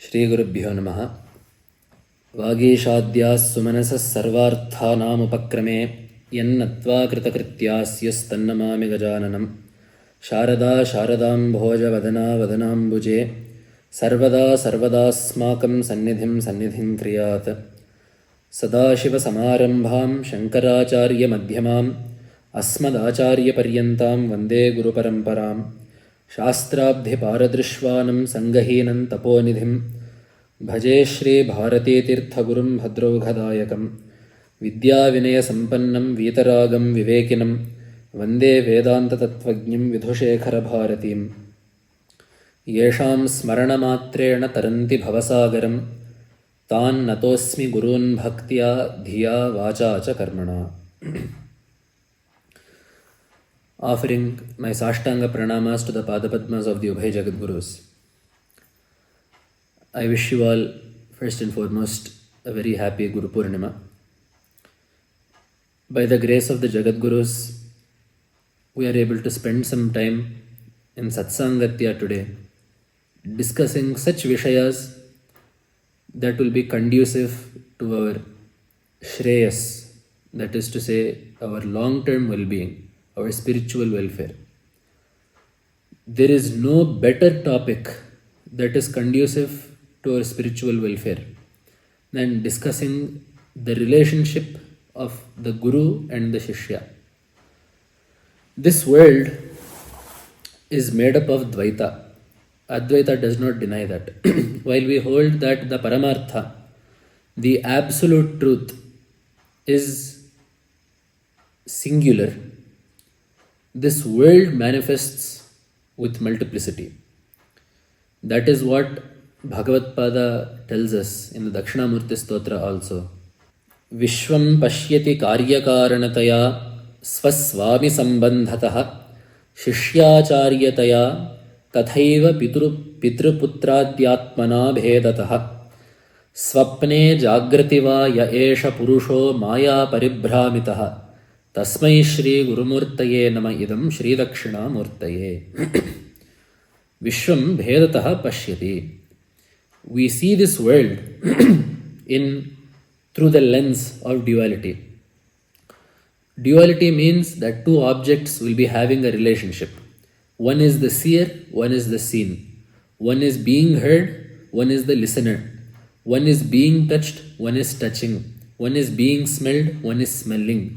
Shri Gurubhyo Namaha. Vagishadhyas sumanasas sarvarthanam yannatva kritakrityas tannamami gajananam Sharada sharadam bhoja vadana vadanam bhuje sarvada sarvadasmakam sannidhim kriyat Sadashiva samarambham shankaracharya madhyamam asmadacharya paryantam vande guru paramparam शास्त्राब्धि पारदृश्वानं संगहीनं तपोनिधिं भजे श्री भारती तीर्थगुरुं भद्रौघदायकं विद्याविनयसम्पन्नं वीतरागं विवेकिनं वन्दे वेदान्ततत्त्वज्ञं विधुशेखरभारतीं येषां स्मरणमात्रेण तरन्ति भवसागरं तान् नतोऽस्मि गुरून् भक्त्या धिया वाचा च कर्मणा. Offering my Sashtanga Pranamas to the Padapadmas of the Ubhay Jagat Gurus. I wish you all, first and foremost, a very happy Guru Purnima. By the grace of the Jagat Gurus, we are able to spend some time in Satsangatya today, discussing such Vishayas that will be conducive to our Shreyas, that is to say, our long-term well-being, our spiritual welfare. There is no better topic that is conducive to our spiritual welfare than discussing the relationship of the Guru and the Shishya. This world is made up of Dvaita. Advaita does not deny that. While we hold that the Paramartha, the absolute truth, is singular, this world manifests with multiplicity. That is what Bhagavad Pada tells us in the Dakshinamurti Stotra also. Vishwam pashyati karyakaranataya swaswami sambandhataha shishyacharyataya tathaiva pitruputradhyatmana bhedataha swapne jagrativa ya esha purusho maya paribhramitaha Tasmai Shri Gurumurtaye Nama Idam Shri Dakshina Murtaye. Vishwam Bhedataha Pashyati. We see this world through the lens of duality. Duality means that two objects will be having a relationship. One is the seer, one is the seen. One is being heard, one is the listener. One is being touched, one is touching. One is being smelled, one is smelling.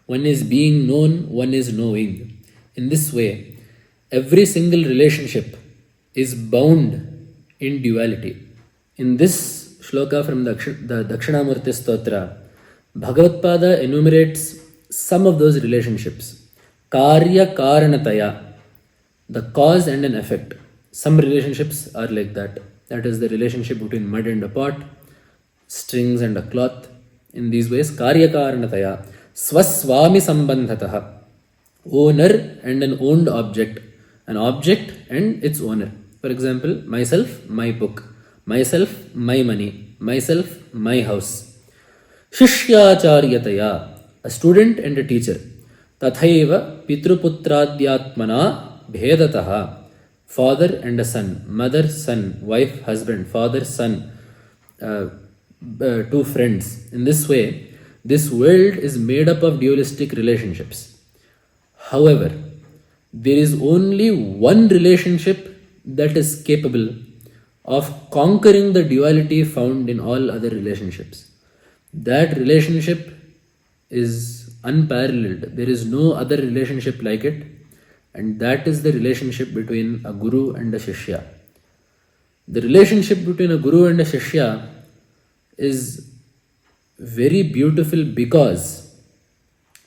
One is being known, one is knowing. In this way, every single relationship is bound in duality. In this shloka from the Dakshinamurti Stotra, Bhagavad Pada enumerates some of those relationships. Karya Karanataya, the cause and an effect. Some relationships are like that. That is the relationship between mud and a pot, strings and a cloth. In these ways, Karya Karanataya. Swaswami sambandhataha, owner and an owned object, an object and its owner. For example, myself, my book, myself, my money, myself, my house. Shishyacharyataya, a student and a teacher. Tathaiva pitruputradhyatmana bhedataha, father and a son, mother, son, wife, husband, father, son, two friends. In this way, this world is made up of dualistic relationships. However, there is only one relationship that is capable of conquering the duality found in all other relationships. That relationship is unparalleled. There is no other relationship like it, and that is the relationship between a Guru and a Shishya. The relationship between a Guru and a Shishya is very beautiful because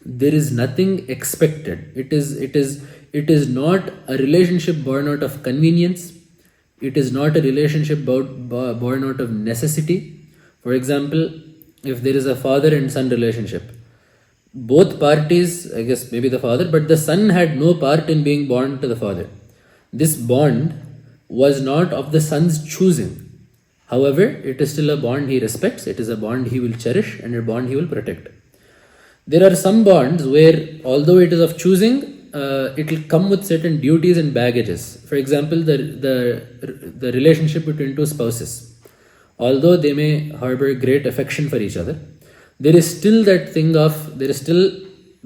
there is nothing expected. It is not a relationship born out of convenience. It is not a relationship born out of necessity. For example, if there is a father and son relationship, both parties, I guess maybe the father, but the son had no part in being born to the father. This bond was not of the son's choosing. However, it is still a bond he respects, it is a bond he will cherish, and a bond he will protect. There are some bonds where, although it is of choosing, it will come with certain duties and baggages. For example, the relationship between two spouses. although they may harbor great affection for each other, there is still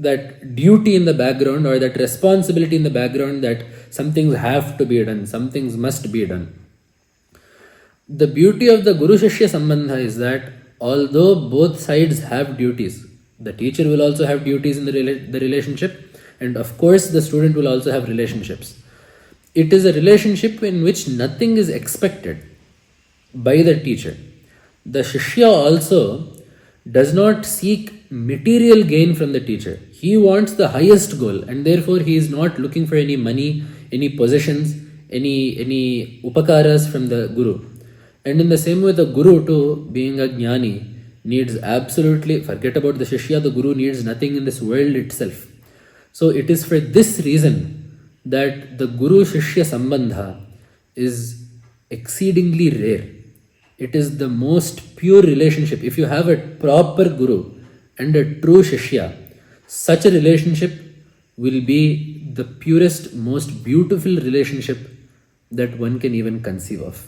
that duty in the background, or that responsibility in the background, that some things have to be done, some things must be done. The beauty of the Guru-Shishya Sambandha is that although both sides have duties, the teacher will also have duties in the relationship, and of course the student will also have relationships. It is a relationship in which nothing is expected by the teacher. The Shishya also does not seek material gain from the teacher. He wants the highest goal, and therefore he is not looking for any money, any possessions, any upakaras from the Guru. And in the same way, the Guru too, being a Jnani, needs absolutely, forget about the Shishya, the Guru needs nothing in this world itself. So it is for this reason that the Guru-Shishya Sambandha is exceedingly rare. It is the most pure relationship. If you have a proper Guru and a true Shishya, such a relationship will be the purest, most beautiful relationship that one can even conceive of.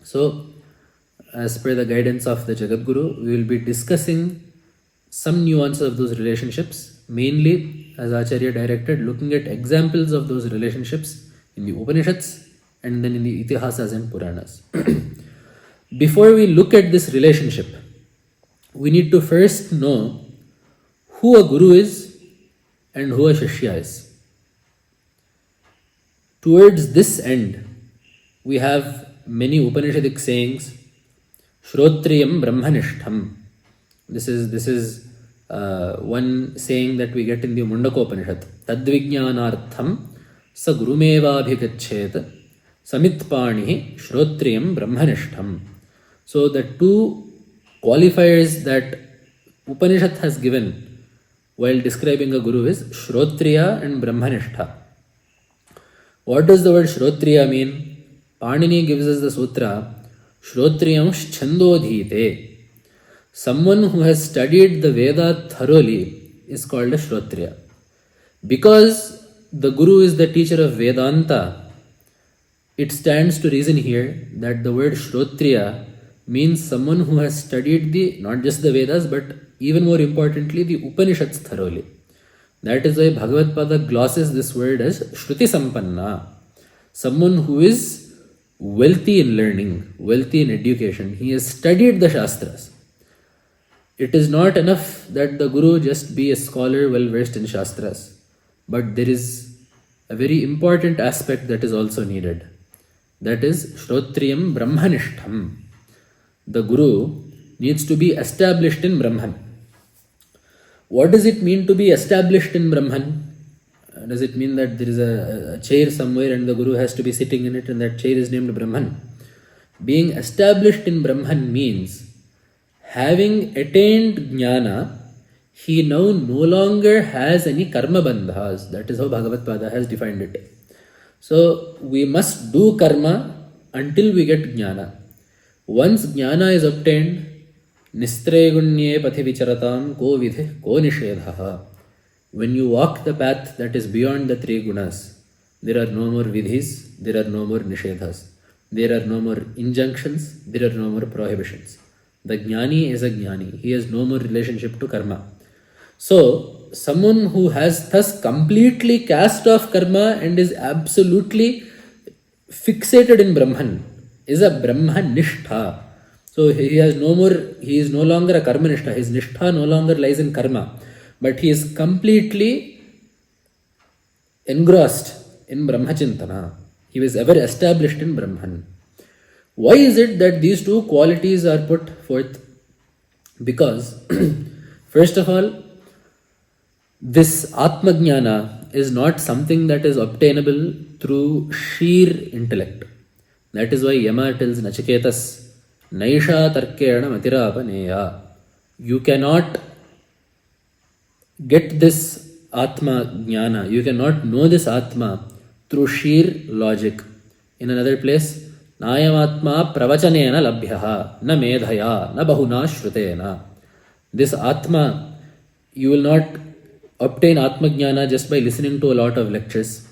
So, as per the guidance of the Jagat Guru, we will be discussing some nuances of those relationships, mainly, as Acharya directed, looking at examples of those relationships in the Upanishads and then in the Itihasas and Puranas. Before we look at this relationship, we need to first know who a Guru is and who a Shishya is. Towards this end, we have many Upanishadic sayings. Shrotriyam Brahmanishtham. This is one saying that we get in the Mundakopanishad. Tadvijnanartham sa gurumevabhigachet samitpanihi shrotriyam brahmanishtham. So the two qualifiers that Upanishad has given while describing a Guru is Shrotriya and Brahmanishtha. What does the word Shrotriya mean? Panini gives us the sutra, Shrotriyamsh Chandodhite. Someone who has studied the Veda thoroughly is called a Shrotriya. Because the Guru is the teacher of Vedanta, it stands to reason here that the word Shrotriya means someone who has studied not just the Vedas, but even more importantly, the Upanishads thoroughly. That is why Bhagavad Pada glosses this word as Shruti Sampanna. Someone who is wealthy in learning, wealthy in education. He has studied the Shastras. It is not enough that the Guru just be a scholar well versed in Shastras, but there is a very important aspect that is also needed. That is Shrotriyam Brahmanishtham. The Guru needs to be established in Brahman. What does it mean to be established in Brahman? Does it mean that there is a chair somewhere and the Guru has to be sitting in it and that chair is named Brahman? Being established in Brahman means having attained Jnana, he now no longer has any karma bandhas. That is how Bhagavad Pada has defined it. So we must do karma until we get Jnana. Once Jnana is obtained, Nistregunye pathi vicharatam ko vidhi ko nishedhaha. When you walk the path that is beyond the three gunas, there are no more vidhis, there are no more nishedhas. There are no more injunctions, there are no more prohibitions. The Jnani is a Jnani. He has no more relationship to karma. So, someone who has thus completely cast off karma and is absolutely fixated in Brahman is a Brahmanishtha. So he is no longer a Karmanishtha. His Nishtha no longer lies in karma, but he is completely engrossed in Brahmachintana. He was ever established in Brahman. Why is it that these two qualities are put forth? Because, first of all, this Atmajnana is not something that is obtainable through sheer intellect. That is why Yama tells Nachiketas, Naisha Tarkena Matirapaneya. You cannot get this Atma Jnana, you cannot know this Atma through sheer logic. In another place, Nayamatma pravachanena labhyaha, na medhaya, na bahuna shrutena. This Atma, you will not obtain Atma Jnana just by listening to a lot of lectures.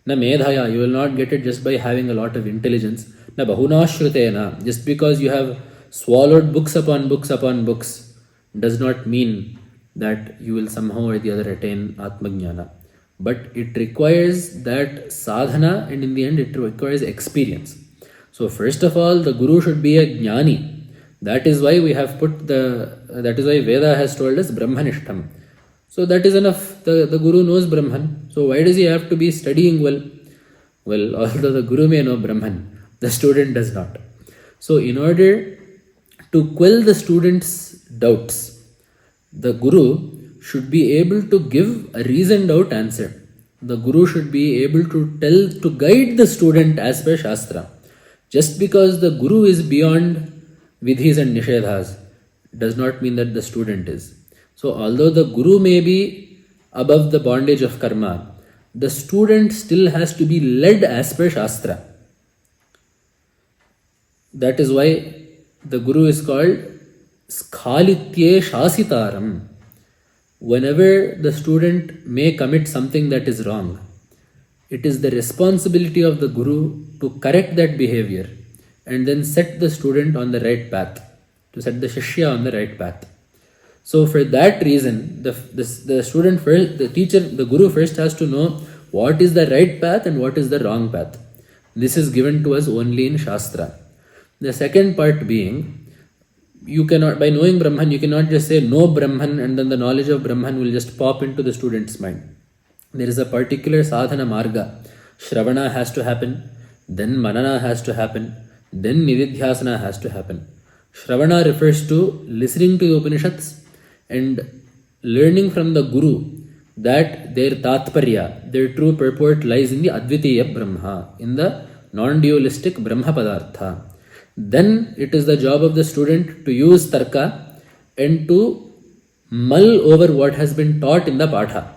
Na medhaya, you will not get it just by having a lot of intelligence. Na bahuna shrutena, just because you have swallowed books upon books upon books does not mean that you will somehow or the other attain Atmajnana. But it requires that sadhana, and in the end it requires experience. So first of all, the Guru should be a Jnani. That is why we have that is why Veda has told us Brahmanishtam. So that is enough. The Guru knows Brahman. So why does he have to be studying well? Well, although the Guru may know Brahman, the student does not. So in order to quell the student's doubts, the Guru should be able to give a reasoned out answer. The Guru should be able to guide the student as per Shastra. Just because the Guru is beyond vidhis and nishedhas does not mean that the student is. So although the Guru may be above the bondage of karma, the student still has to be led as per Shastra. That is why the Guru is called Skalitye Shasitaram. Whenever the student may commit something that is wrong, it is the responsibility of the Guru to correct that behavior and then set the student on the right path, to set the Shishya on the right path. So for that reason, the student first, the teacher, the Guru first has to know what is the right path and what is the wrong path. This is given to us only in Shastra. The second part being, you cannot, by knowing Brahman, you cannot just say know Brahman and then the knowledge of Brahman will just pop into the student's mind. There is a particular sadhana marga. Shravana has to happen, then Manana has to happen, then Nididhyasana has to happen. Shravana refers to listening to the Upanishads and learning from the Guru that their Tatparya, their true purport lies in the Advitiya Brahma, in the non-dualistic Brahma Padartha. Then it is the job of the student to use Tarka and to mull over what has been taught in the Patha.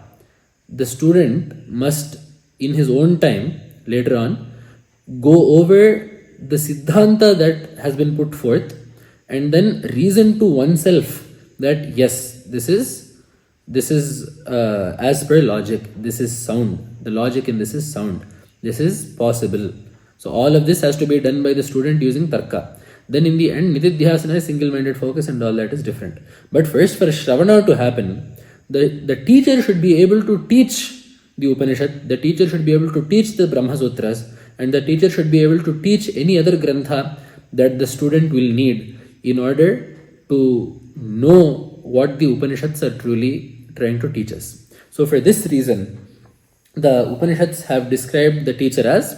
The student must, in his own time, later on, go over the Siddhanta that has been put forth and then reason to oneself that yes, this is as per logic, this is sound, the logic in this is sound, this is possible. So all of this has to be done by the student using Tarka. Then in the end, Nididhyasana is single-minded focus and all that is different. But first, for Shravana to happen, the teacher should be able to teach the Upanishad, the teacher should be able to teach the Brahma Sutras, and the teacher should be able to teach any other grantha that the student will need in order to know what the Upanishads are truly trying to teach us. So for this reason, the Upanishads have described the teacher as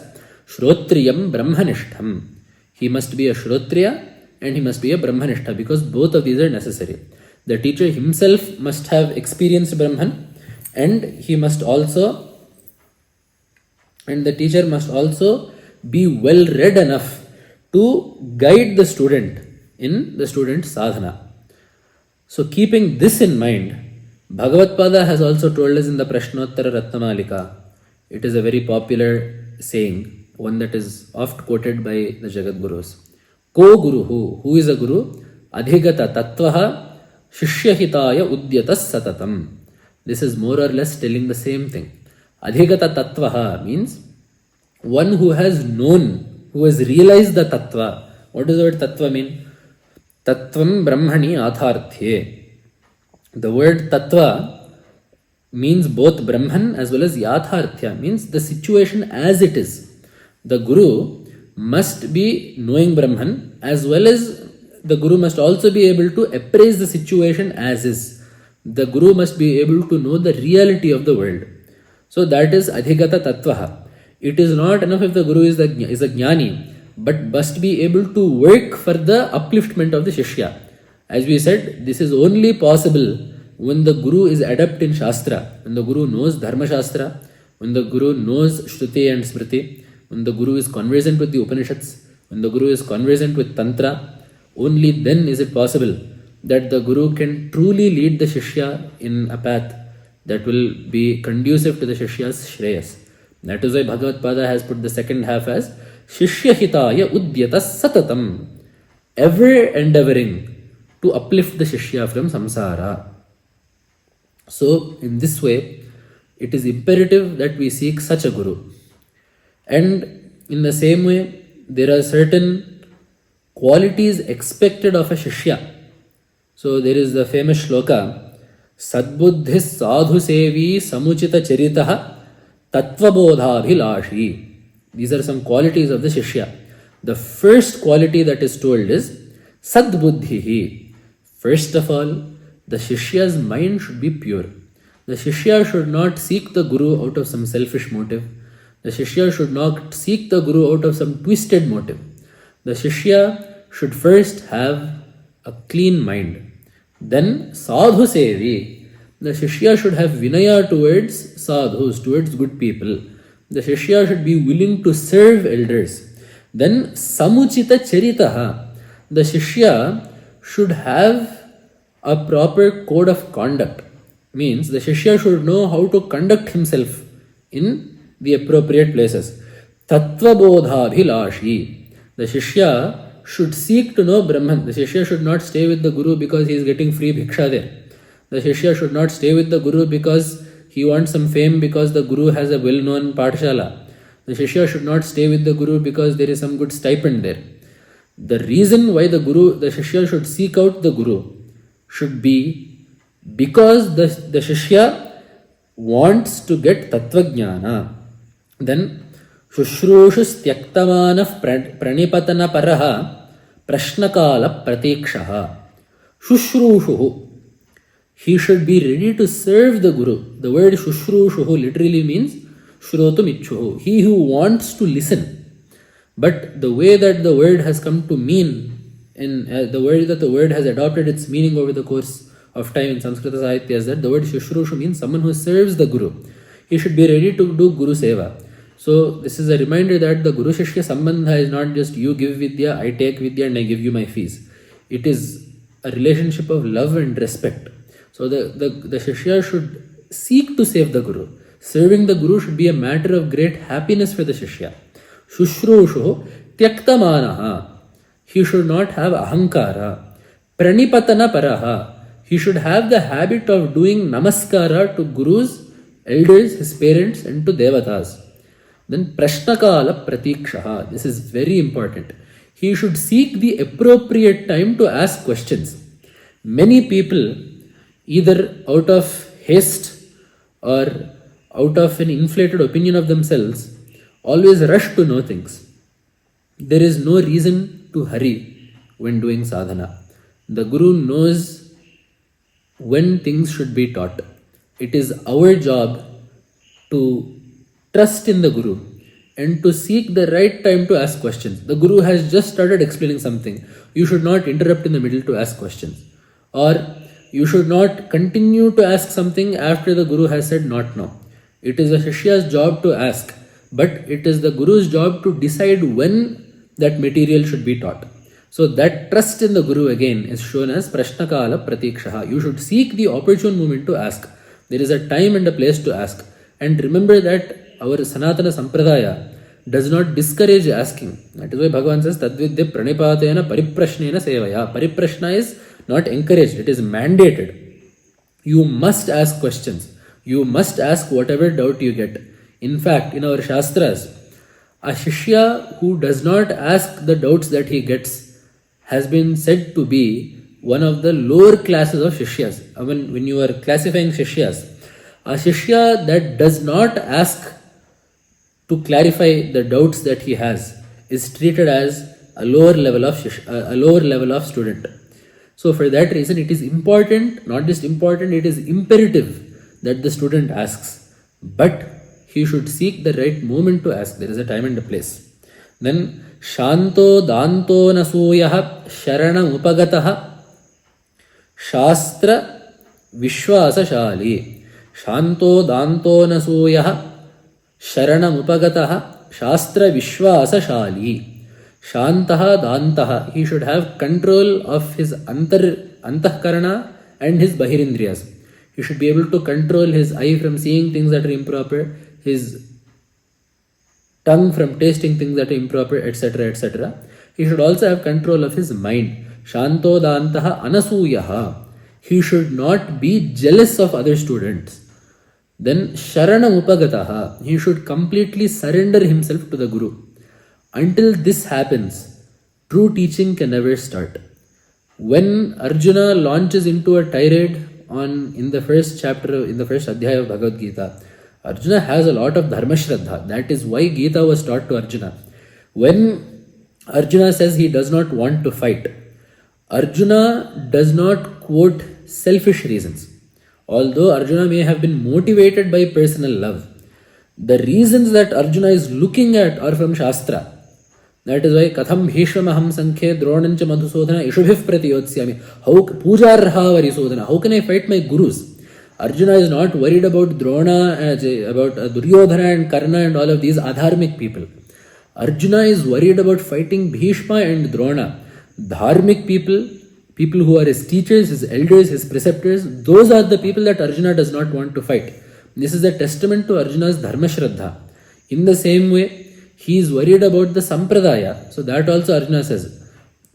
Shrotriyam Brahmanishtham. He must be a Shrotriya and he must be a Brahmanishtha because both of these are necessary. The teacher himself must have experienced Brahman and the teacher must also be well read enough to guide the student in the student's sadhana. So keeping this in mind, Bhagavatpada has also told us in the Prashnottara Ratnamalika, it is a very popular saying, one that is oft quoted by the Jagat Gurus. Ko Guruhu, who is a Guru? Adhigata Tattvaha Shishyahitaya Udyatas Satatam. This is more or less telling the same thing. Adhigata Tattvaha means one who has known, who has realized the Tattva. What does the word Tattva mean? Tattvam Brahmani Atharthye. The word Tattva means both Brahman as well as Yatharthya, means the situation as it is. The Guru must be knowing Brahman as well as the Guru must also be able to appraise the situation as is. The Guru must be able to know the reality of the world. So that is Adhigata Tattvaha. It is not enough if the Guru is a Jnani, but must be able to work for the upliftment of the Shishya. As we said, this is only possible when the Guru is adept in Shastra, when the Guru knows Dharma Shastra, when the Guru knows Shruti and Smriti, when the Guru is conversant with the Upanishads, when the Guru is conversant with Tantra. Only then is it possible that the Guru can truly lead the Shishya in a path that will be conducive to the Shishya's Shreyas. That is why Bhagavatpada has put the second half as Shishyahitaya Udyatas Satatam, ever endeavoring to uplift the Shishya from samsara. So in this way, it is imperative that we seek such a Guru. And in the same way, there are certain qualities expected of a Shishya. So there is the famous shloka, Sadbuddhis sadhu sevi samuchita charitaha tattvabodhabhilashi. These are some qualities of the Shishya. The first quality that is told is Sadbuddhihi. First of all, the Shishya's mind should be pure. The Shishya should not seek the Guru out of some selfish motive. The Shishya should not seek the Guru out of some twisted motive. The Shishya should first have a clean mind. Then sadhu sevi. The Shishya should have vinaya towards sadhus, towards good people. The Shishya should be willing to serve elders. Then samuchita charitaha. The Shishya should have a proper code of conduct. Means the Shishya should know how to conduct himself in the appropriate places. Tattvabodhabhilashi. The Shishya should seek to know Brahman. The Shishya should not stay with the Guru because he is getting free bhiksha there. The Shishya should not stay with the Guru because he wants some fame because the Guru has a well-known pathshala. The Shishya should not stay with the Guru because there is some good stipend there. The reason why the Shishya should seek out the Guru should be because the Shishya wants to get Tattvajnana. Then Shushrushu tyaktamanah pranipatana paraha prashnakala pratikshaha. Shushrushu. He should be ready to serve the Guru. The word Shushrushu literally means Shrotum Ichuhu. He who wants to listen. But the way that the word has come to mean, in the way that the word has adopted its meaning over the course of time in Sanskrit Sahitya is that the word Shushrushu means someone who serves the Guru. He should be ready to do Guru Seva. So this is a reminder that the Guru-Shishya Sambandha is not just you give Vidya, I take Vidya and I give you my fees. It is a relationship of love and respect. So the Shishya should seek to save the Guru. Serving the Guru should be a matter of great happiness for the Shishya. Shushrushu tyaktamanaha. He should not have ahankara. Pranipatana paraha. He should have the habit of doing namaskara to Gurus, elders, his parents and to devatas. Then prashnakala pratikshaha. This is very important. He should seek the appropriate time to ask questions. Many people, either out of haste or out of an inflated opinion of themselves, always rush to know things. There is no reason to hurry when doing sadhana. The Guru knows when things should be taught. It is our job to trust in the Guru and to seek the right time to ask questions. The Guru has just started explaining something. You should not interrupt in the middle to ask questions. Or you should not continue to ask something after the Guru has said not now. It is a Shishya's job to ask, but it is the Guru's job to decide when that material should be taught. So that trust in the Guru again is shown as Prashnakala Pratikshaha. You should seek the opportune moment to ask. There is a time and a place to ask. And remember that our Sanatana Sampradaya does not discourage asking. That is why Bhagavan says, Tadvidya pranipatena pariprashnena sevaya. Pariprashna is not encouraged, it is mandated. You must ask questions. You must ask whatever doubt you get. In fact, in our Shastras, a Shishya who does not ask the doubts that he gets has been said to be one of the lower classes of Shishyas. I mean, when you are classifying Shishyas, a Shishya that does not ask to clarify the doubts that he has is treated as a lower level of student. So for that reason, it is important, not just important, it is imperative that the student asks. But he should seek the right moment to ask. There is a time and a place. Then, Shanto Danto Nasuyaha Sharana Upagataha Shastra Vishwasa Shali. Shanto Danto Nasuyaha Sharanam Upagataha Shastra Vishwasa Shali. Shantaha Dantaha. He should have control of his antahkarana and his bahirindriyas. He should be able to control his eye from seeing things that are improper, his tongue from tasting things that are improper, etc., etc. He should also have control of his mind. Shanto Dantaha Anasuyaha. He should not be jealous of other students. Then Sharanam Upagataha. He should completely surrender himself to the Guru. Until this happens, true teaching can never start. When Arjuna launches into a tirade in the first chapter, in the first adhyaya of Bhagavad Gita, Arjuna has a lot of dharma shraddha. That is why Gita was taught to Arjuna. When Arjuna says he does not want to fight, Arjuna does not quote selfish reasons. Although Arjuna may have been motivated by personal love, the reasons that Arjuna is looking at are from Shastra. That is why Katham Bhishmamaham Sankhe Dronancha Madhusodhana Ishubhif Pratiyotsyami. How Pujarha Varisodhana. How can I fight my gurus? Arjuna is not worried about Drona, about Duryodhana and Karna and all of these adharmic people. Arjuna is worried about fighting Bhishma and Drona. Dharmic people, people who are his teachers, his elders, his preceptors, those are the people that Arjuna does not want to fight. This is a testament to Arjuna's dharma shraddha. In the same way, he is worried about the sampradaya. So that also Arjuna says,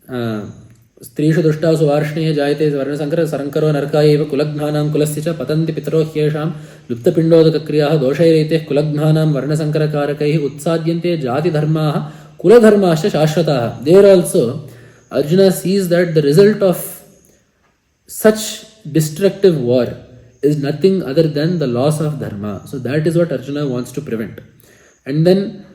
Strishu dushtasu varshneya jayate varna sankara sarankaro narkaya eva kulagnhanam kulasya patanti pitaro hyesham lupta pindodaka kriyaha doshairete kulagnhanam varna sankara karakaihi utsadyante jati dharmaha kula dharmasya shashvataha. There also, Arjuna sees that the result of such destructive war is nothing other than the loss of dharma. So that is what Arjuna wants to prevent. And then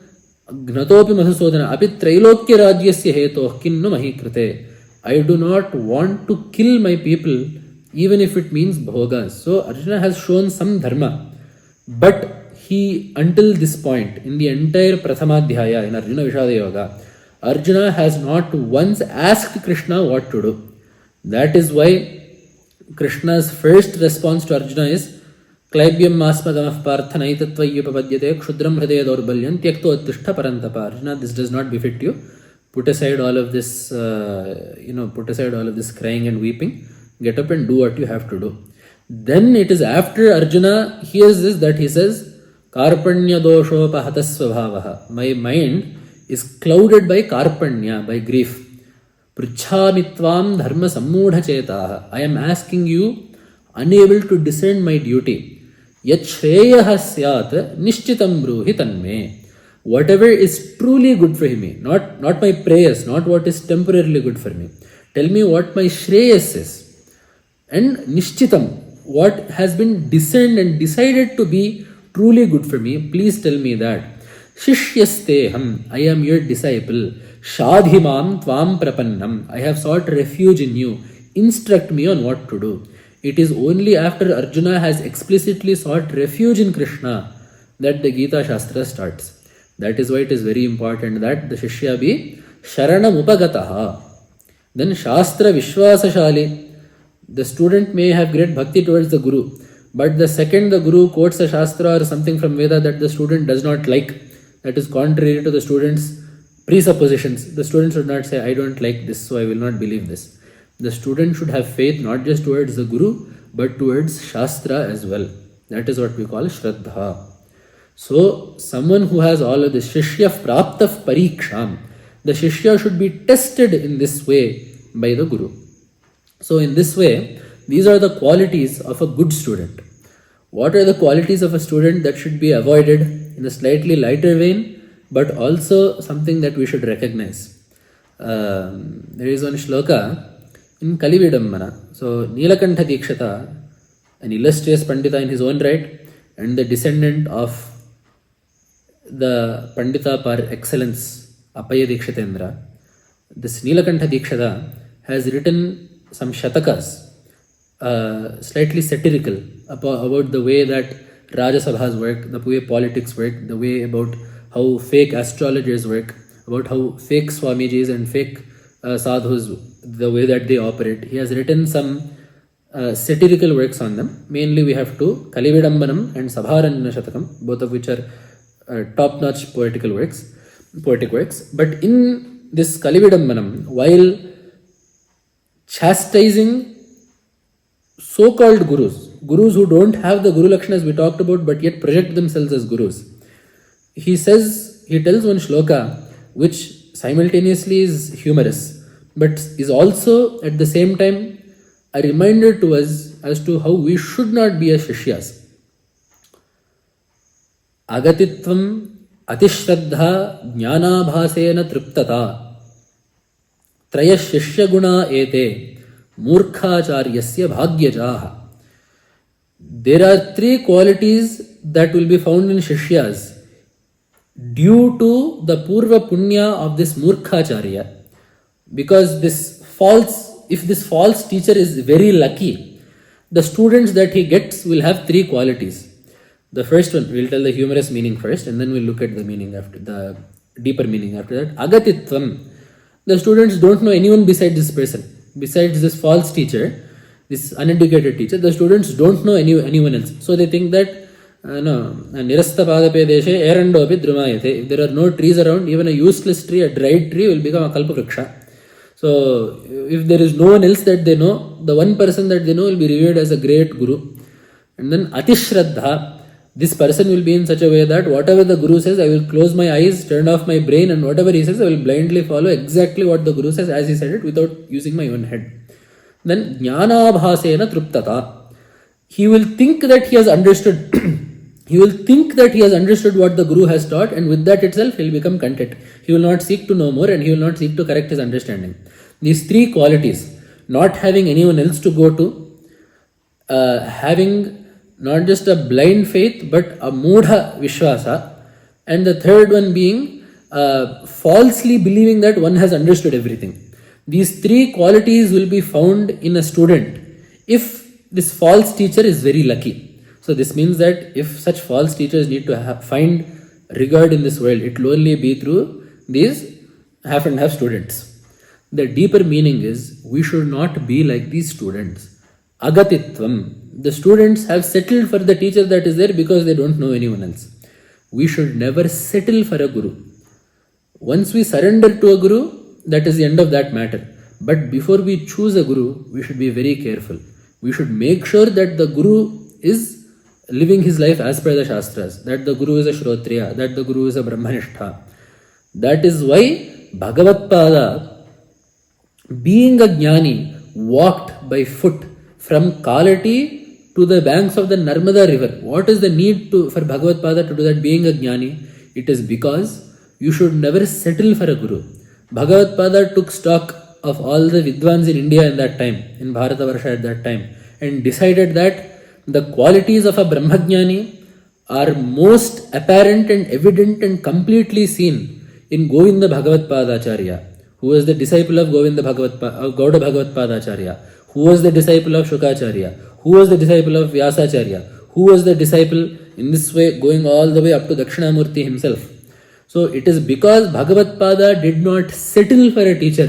Gnatopi Madhusodhana Api Trailokya Rajyasya Hetoh Kinnu Mahikrite. I do not want to kill my people even if it means bhogas. So Arjuna has shown some dharma. But he, until this point, in the entire Prathamadhyaya, in Arjuna Vishada Yoga, Arjuna has not once asked Krishna what to do. That is why Krishna's first response to Arjuna is Klaibyam masmagamah parthanaitatvayyupapadyate kshudram hridaya daurbalyam tyakto attishta parantapa. Arjuna, this does not befit you. Put aside all of this, put aside all of this crying and weeping. Get up and do what you have to do. Then it is after Arjuna hears this that he says, Karpanya doshopahata svabhavaha. My mind is clouded by karpanya, by grief. Pruchhamitvam dharma sammudha chetaha. I am asking you, unable to discern my duty. Yat shreyaha syat nishchitam bruhi tanme. Whatever is truly good for me, not my prayers, not what is temporarily good for me. Tell me what my shreyas is. And nishchitam, what has been discerned and decided to be truly good for me, please tell me that. Shishyasteham, I am your disciple. Shadhimam tvam prapannam, I have sought refuge in you. Instruct me on what to do. It is only after Arjuna has explicitly sought refuge in Krishna that the Gita Shastra starts. That is why it is very important that the Shishya be Sharanam Upagataha. Then Shastra Vishwasashali. The student may have great bhakti towards the Guru, but the second the Guru quotes a Shastra or something from Veda that the student does not like, that is contrary to the student's presuppositions, the student should not say, I don't like this, so I will not believe this. The student should have faith not just towards the Guru, but towards Shastra as well. That is what we call Shraddha. So, someone who has all of this, Shishya Praptaf Pariksham, the Shishya should be tested in this way by the Guru. So, in this way, these are the qualities of a good student. What are the qualities of a student that should be avoided in a slightly lighter vein, but also something that we should recognize? There is one shloka in Kalividammana. So, Nilakantha Dikshata, an illustrious Pandita in his own right, and the descendant of the Pandita par excellence, Appaya Dikshatendra, this Nilakantha Dikshata has written some shatakas, slightly satirical, about the way that Rajasabhas work, the way politics work, the way about how fake astrologers work, about how fake Swamijis and fake sadhus, the way that they operate. He has written some satirical works on them. Mainly we have two, Kalividambanam and Sabharanjana Shatakam, both of which are top-notch poetic works. But in this Kalividambanam, while chastising so-called gurus who don't have the Guru Lakshanas we talked about but yet project themselves as gurus, he tells one shloka which simultaneously is humorous but is also at the same time a reminder to us as to how we should not be as Shishyas. Agatitvam atishraddha jnanabhasena triptata. Traya Shishya Guna Ete Murkhacharyasya Bhagyajaha. There are three qualities that will be found in Shishyas due to the Purva Punya of this Murkhacharya. Because if this false teacher is very lucky, the students that he gets will have three qualities. The first one, we'll tell the humorous meaning first, and then we'll look at the meaning after, the deeper meaning after that. Agatitvam. The students don't know anyone besides this person. Besides this false teacher, this uneducated teacher, the students don't know anyone else. So they think that Nirastha Padape Deshe Erandopi Drumayate. If there are no trees around, even a useless tree, a dried tree will become a Kalpavriksha. So if there is no one else that they know, the one person that they know will be revered as a great guru. And then Atishraddha. This person will be in such a way that whatever the Guru says, I will close my eyes, turn off my brain, and whatever he says, I will blindly follow exactly what the Guru says as he said it without using my own head. Then Jnanabhasena Truptata. He will think that he has understood. He will think that he has understood what the Guru has taught, and with that itself he will become content. He will not seek to know more, and he will not seek to correct his understanding. These three qualities, not having anyone else to go to, having not just a blind faith but a mudha vishwasa, and the third one being falsely believing that one has understood everything. These three qualities will be found in a student if this false teacher is very lucky. So this means that if such false teachers need to find regard in this world, it will only be through these half and half students. The deeper meaning is we should not be like these students. Agatitvam. The students have settled for the teacher that is there because they don't know anyone else. We should never settle for a guru. Once we surrender to a guru, that is the end of that matter. But before we choose a guru, we should be very careful. We should make sure that the guru is living his life as per the Shastras, that the guru is a Shrotriya, that the guru is a Brahmanishtha. That is why Bhagavatpada, being a Jnani, walked by foot from Kalati to the banks of the Narmada river. What is the need for Bhagavatpada to do that being a Jnani? It is because you should never settle for a guru. Bhagavatpada took stock of all the Vidwans in India in that time, in Bharatavarsha at that time, and decided that the qualities of a Brahmajnani are most apparent and evident and completely seen in Govinda Bhagavatpada Acharya, who was the disciple of Gauda Bhagavatpada Acharya, who was the disciple of Shukacharya, who was the disciple of Vyasacharya, who was the disciple in this way going all the way up to Dakshinamurti himself. So it is because Bhagavatpada did not settle for a teacher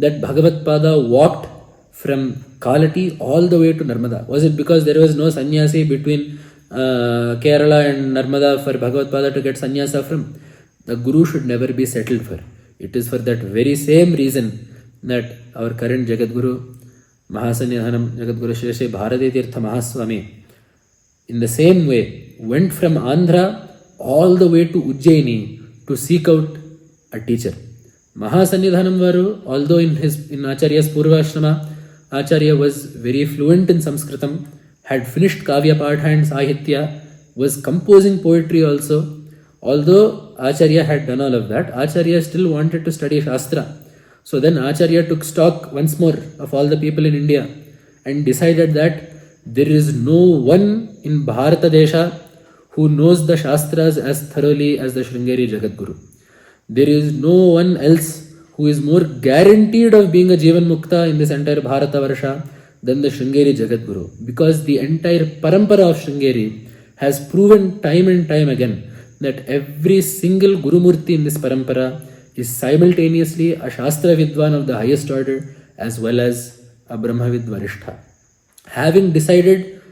that Bhagavatpada walked from Kalati all the way to Narmada. Was it because there was no sannyasi between Kerala and Narmada for Bhagavatpada to get sannyasa from? The Guru should never be settled for. It is for that very same reason that our current Jagadguru, Mahasannidhanam Jagadguru Shri Bharati Tirtha Mahaswami, in the same way went from Andhra all the way to Ujjaini to seek out a teacher. Mahasannidhanam Varu, although in Acharya's Purvashrama, Acharya was very fluent in Sanskritam, had finished Kavya Patha and Sahitya, was composing poetry also. Although Acharya had done all of that, Acharya still wanted to study Shastra. So then Acharya took stock once more of all the people in India and decided that there is no one in Bharata Desha who knows the Shastras as thoroughly as the Sringeri Jagadguru. There is no one else who is more guaranteed of being a Jivan Mukta in this entire Bharata Varsha than the Sringeri Jagadguru, because the entire parampara of Sringeri has proven time and time again that every single Guru Murti in this parampara is simultaneously a Shastra Vidwan of the highest order as well as a Brahmavid Varishtha. Having decided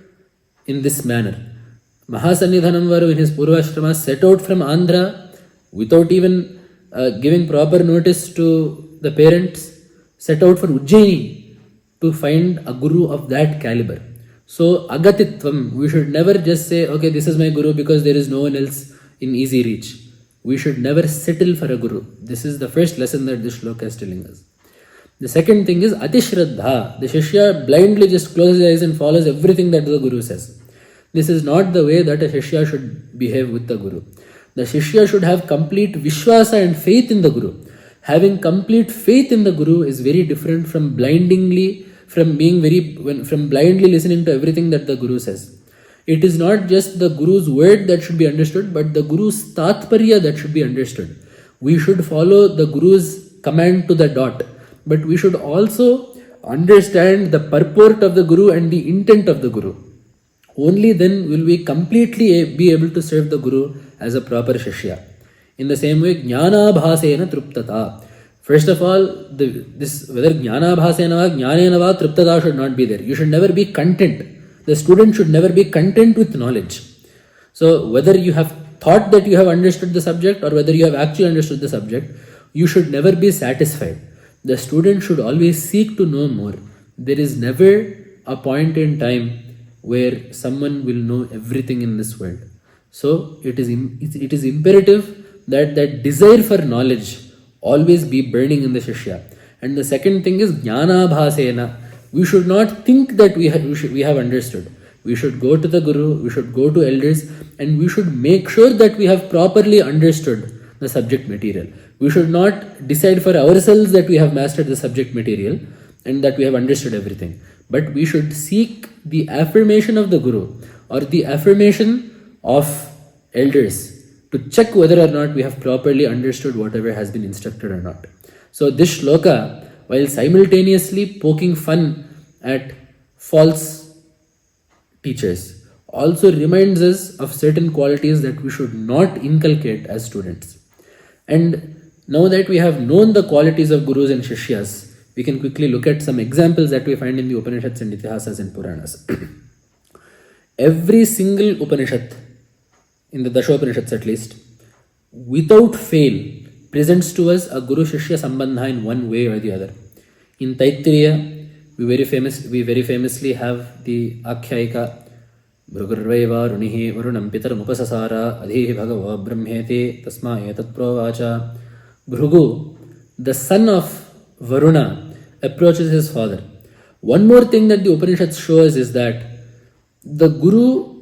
in this manner, Mahasannidhanam Varu in his Purvashrama set out from Andhra without even giving proper notice to the parents, set out for Ujjaini to find a Guru of that caliber. So Agatitvam, we should never just say, okay, this is my Guru because there is no one else in easy reach. We should never settle for a Guru. This is the first lesson that this shloka is telling us. The second thing is Atishraddha. The Shishya blindly just closes his eyes and follows everything that the Guru says. This is not the way that a Shishya should behave with the Guru. The Shishya should have complete Vishwasa and faith in the Guru. Having complete faith in the Guru is very different from blindly listening to everything that the Guru says. It is not just the Guru's word that should be understood, but the Guru's tatparya that should be understood. We should follow the Guru's command to the dot, but we should also understand the purport of the Guru and the intent of the Guru. Only then will we completely be able to serve the Guru as a proper Shishya. In the same way, Jnana bhasena truptata. First of all, whether Jnana bhasena va jnanena va truptata should not be there. You should never be content. The student should never be content with knowledge. So whether you have thought that you have understood the subject or whether you have actually understood the subject, you should never be satisfied. The student should always seek to know more. There is never a point in time where someone will know everything in this world. So it is imperative that desire for knowledge always be burning in the Shishya. And the second thing is Jnana bhasena. We should not think that we have understood. We should go to the Guru, we should go to elders, and we should make sure that we have properly understood the subject material. We should not decide for ourselves that we have mastered the subject material and that we have understood everything. But we should seek the affirmation of the Guru or the affirmation of elders to check whether or not we have properly understood whatever has been instructed or not. So this shloka, while simultaneously poking fun at false teachers, also reminds us of certain qualities that we should not inculcate as students. And now that we have known the qualities of Gurus and Shishyas, we can quickly look at some examples that we find in the Upanishads and Itihasas and Puranas. Every single Upanishad, in the Dashopanishads at least, without fail, presents to us a Guru-Shishya sambandha in one way or the other. In Taittiriya, we very famously have the Akhyayika Bhrugurvaiva Runihi Varunam Pitaram Upasasara Adhihi Bhagava Brahmeti Tasma Etat Provacha. Bhrugu, the son of Varuna, approaches his father. One more thing that the Upanishads show us is that the Guru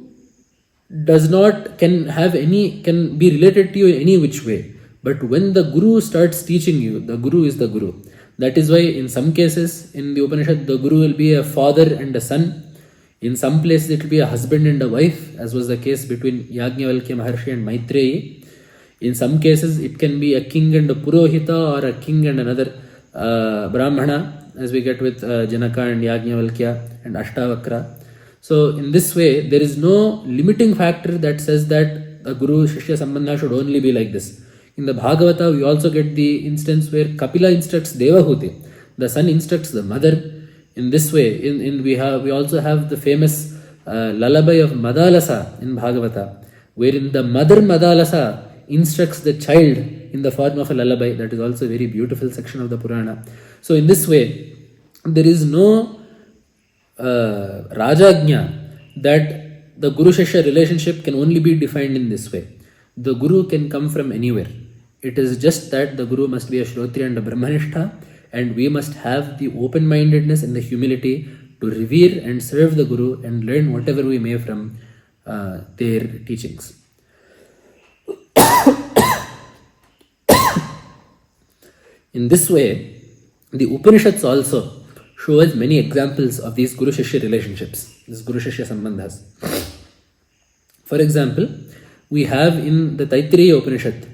can be related to you in any which way. But when the Guru starts teaching you, the Guru is the Guru. That is why in some cases in the Upanishad, the Guru will be a father and a son. In some places it will be a husband and a wife, as was the case between Yajnavalkya Maharshi and Maitreyi. In some cases it can be a king and a Purohita, or a king and another Brahmana, as we get with Janaka and Yajnavalkya and Ashtavakra. So in this way, there is no limiting factor that says that a Guru-Shishya sambandha should only be like this. In the Bhagavata, we also get the instance where Kapila instructs Devahuti, the son instructs the mother. In this way, we also have the famous lullaby of Madalasa in Bhagavata, wherein the mother Madalasa instructs the child in the form of a lullaby. That is also a very beautiful section of the Purana. So in this way, there is no Rajagnya that the Guru-Shishya relationship can only be defined in this way. The Guru can come from anywhere. It is just that the Guru must be a Shrotriya and a Brahmanishtha, and we must have the open-mindedness and the humility to revere and serve the Guru and learn whatever we may from their teachings. In this way, the Upanishads also show us many examples of these Guru-Shishya relationships, these Guru-Shishya sambandhas. For example, we have in the Taittiriya Upanishad,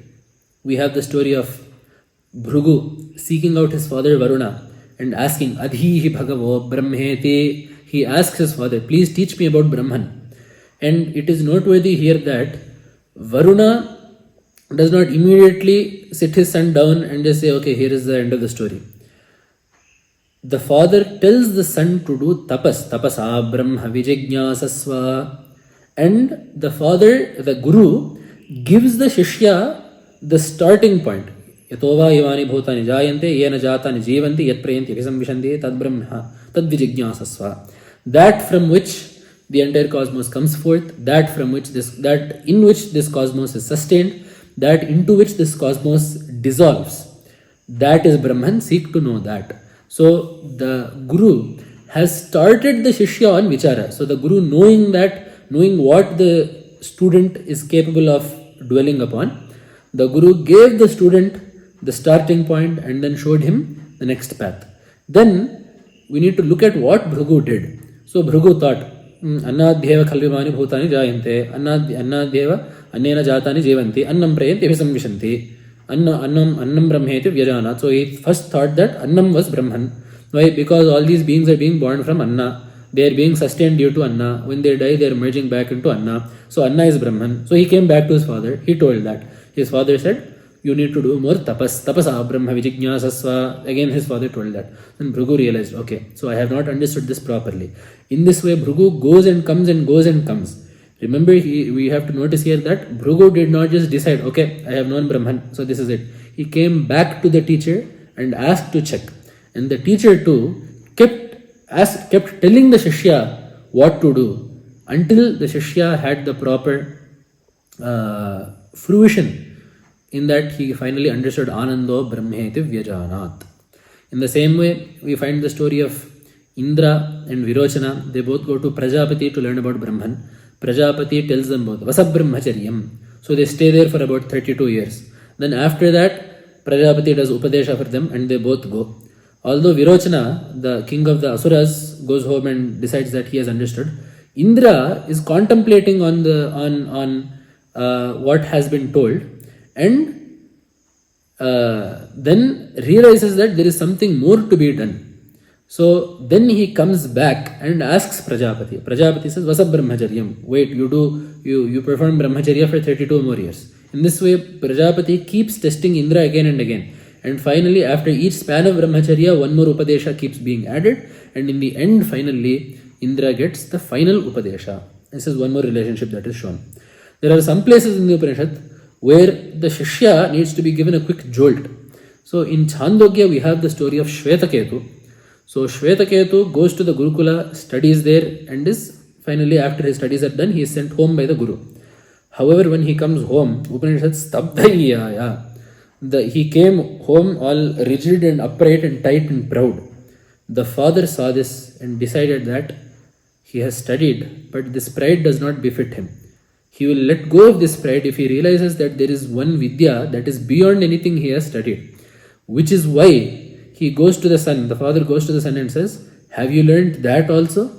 we have the story of Bhrugu seeking out his father Varuna and asking, Adhihi Bhagavo Brahmeti. He asks his father, please teach me about Brahman. And it is noteworthy here that Varuna does not immediately sit his son down and just say, okay, here is the end of the story. The father tells the son to do tapasa brahma vijijñāsasva, and the father, the Guru, gives the Shishya the starting point. Yatova ivani bhutani jayante yena jatani jivanti yat prayanti visamvishanti tad brahma tad vijijñāsasva. That from which the entire cosmos comes forth, that in which this cosmos is sustained, that into which this cosmos dissolves. That is Brahman. Seek to know that. So the Guru has started the Shishya on Vichara. So the Guru, knowing what the student is capable of dwelling upon, the Guru gave the student the starting point and then showed him the next path. Then we need to look at what Bhrigu did. So Bhrigu thought, Annadhyeva khalvimani bhutani jayante, Annadhyeva annena jatani jivanti, Annam prayanti visamvishanti, Annam brahmeti vyajanat. So he first thought that Annam was Brahman. Why? Because all these beings are being born from Anna. They are being sustained due to Anna. When they die, they are merging back into Anna. So Anna is Brahman. So he came back to his father. He told that. His father said, you need to do more tapas. Tapasa brahma vijijñāsasva. Again his father told that. Then Bhrigu realized, okay, so I have not understood this properly. In this way, Bhrigu goes and comes and goes and comes. Remember, we have to notice here that Bhrigu did not just decide, okay, I have known Brahman, so this is it. He came back to the teacher and asked to check. And the teacher too kept telling the Shishya what to do until the Shishya had the proper fruition in that he finally understood Anando Brahmeti Vyajanat. In the same way, we find the story of Indra and Virochana. They both go to Prajapati to learn about Brahman. Prajapati tells them both, Vasabrahmacharyam. So they stay there for about 32 years. Then after that, Prajapati does Upadesha for them and they both go. Although Virochana, the king of the Asuras, goes home and decides that he has understood, Indra is contemplating on what has been told and then realizes that there is something more to be done. So then he comes back and asks Prajapati. Prajapati says, Vasabrahmacharyam. Wait, you perform Brahmacharya for 32 more years. In this way, Prajapati keeps testing Indra again and again. And finally, after each span of Brahmacharya, one more Upadesha keeps being added. And in the end, finally, Indra gets the final Upadesha. This is one more relationship that is shown. There are some places in the Upanishad where the Shishya needs to be given a quick jolt. So in Chandogya, we have the story of Shvetaketu. So Shvetaketu goes to the Gurukula, studies there, and is finally, after his studies are done, he is sent home by the Guru. However, when he comes home, Upanishads stabdhayaya. He came home all rigid and upright and tight and proud. The father saw this and decided that he has studied, but this pride does not befit him. He will let go of this pride if he realizes that there is one Vidya that is beyond anything he has studied. Which is why he goes to the son. The father goes to the son and says, have you learnt that also?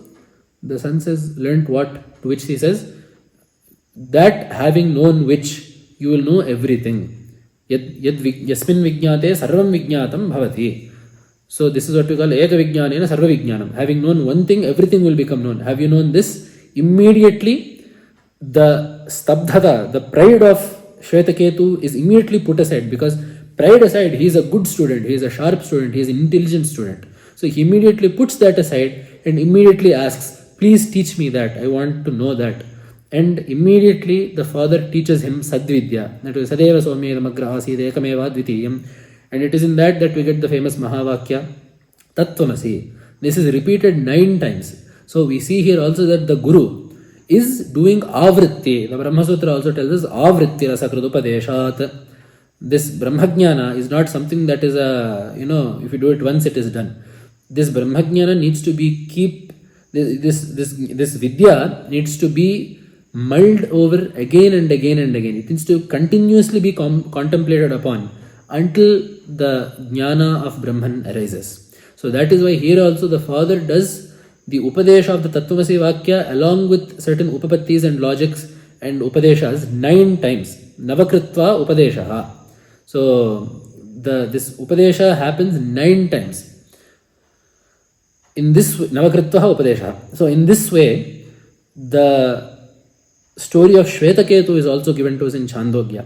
The son says, learnt what? To which he says, that having known which, you will know everything. Yasmin vijñāte sarvam vijñātam bhavati. So this is what we call eka vijñānena sarva vijñānam. Having known one thing, everything will become known. Have you known this? Immediately, the stabdhata, the pride of Shvetaketu is immediately put aside, because pride aside, he is a good student, he is a sharp student, he is an intelligent student. So he immediately puts that aside and immediately asks, please teach me that, I want to know that. And immediately the father teaches him Sadvidya, that is Sadeva Somyedamagra Asid Ekameva Dvitiyam. And it is in that we get the famous Mahavakya, Tattvamasi. This is repeated 9 times. So we see here also that the Guru is doing Avritti. The Brahma Sutra also tells us Avritti Rasakrudupadeshat. This Brahmajnana is not something that is if you do it once it is done. This Brahmajnana needs to be this Vidya needs to be mulled over again and again and again. It needs to continuously be contemplated upon until the Jnana of Brahman arises. So that is why here also the father does the Upadesha of the Tattvamasi Vakya along with certain Upapattis and logics and Upadeshas 9 times. Navakritva Upadeshaha. So this Upadesha happens 9 times. In this Navakritva Upadesha. So in this way, the story of Shvetaketu is also given to us in Chandogya.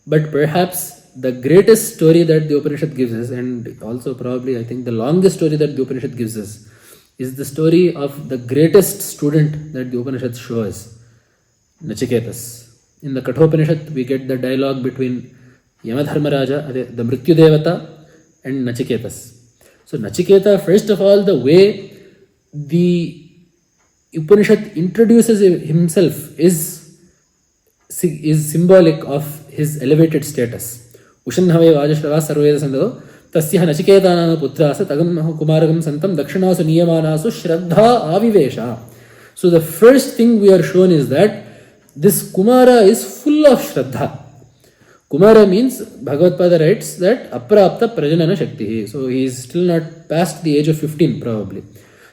But perhaps the greatest story that the Upanishad gives us, and also probably I think the longest story that the Upanishad gives us, is the story of the greatest student that the Upanishad shows, Nachiketas. In the Kathopanishad, we get the dialogue between Yamadharmaraja, the Mrityu Devata, and Nachiketas. So Nachiketa, first of all, the way the Upanishad introduces himself is symbolic of his elevated status. Ushanhave Vajashrava Sarveda Sandado Tasya Nachiketana Putrasa Tagam Kumaragam Santam Dakshinasu Niyamanasu Shraddha Avivesha. So the first thing we are shown is that this Kumara is full of Shraddha. Kumara means, Bhagavad Pada writes that aprapta prajanana shakti. So he is still not past the age of 15 probably.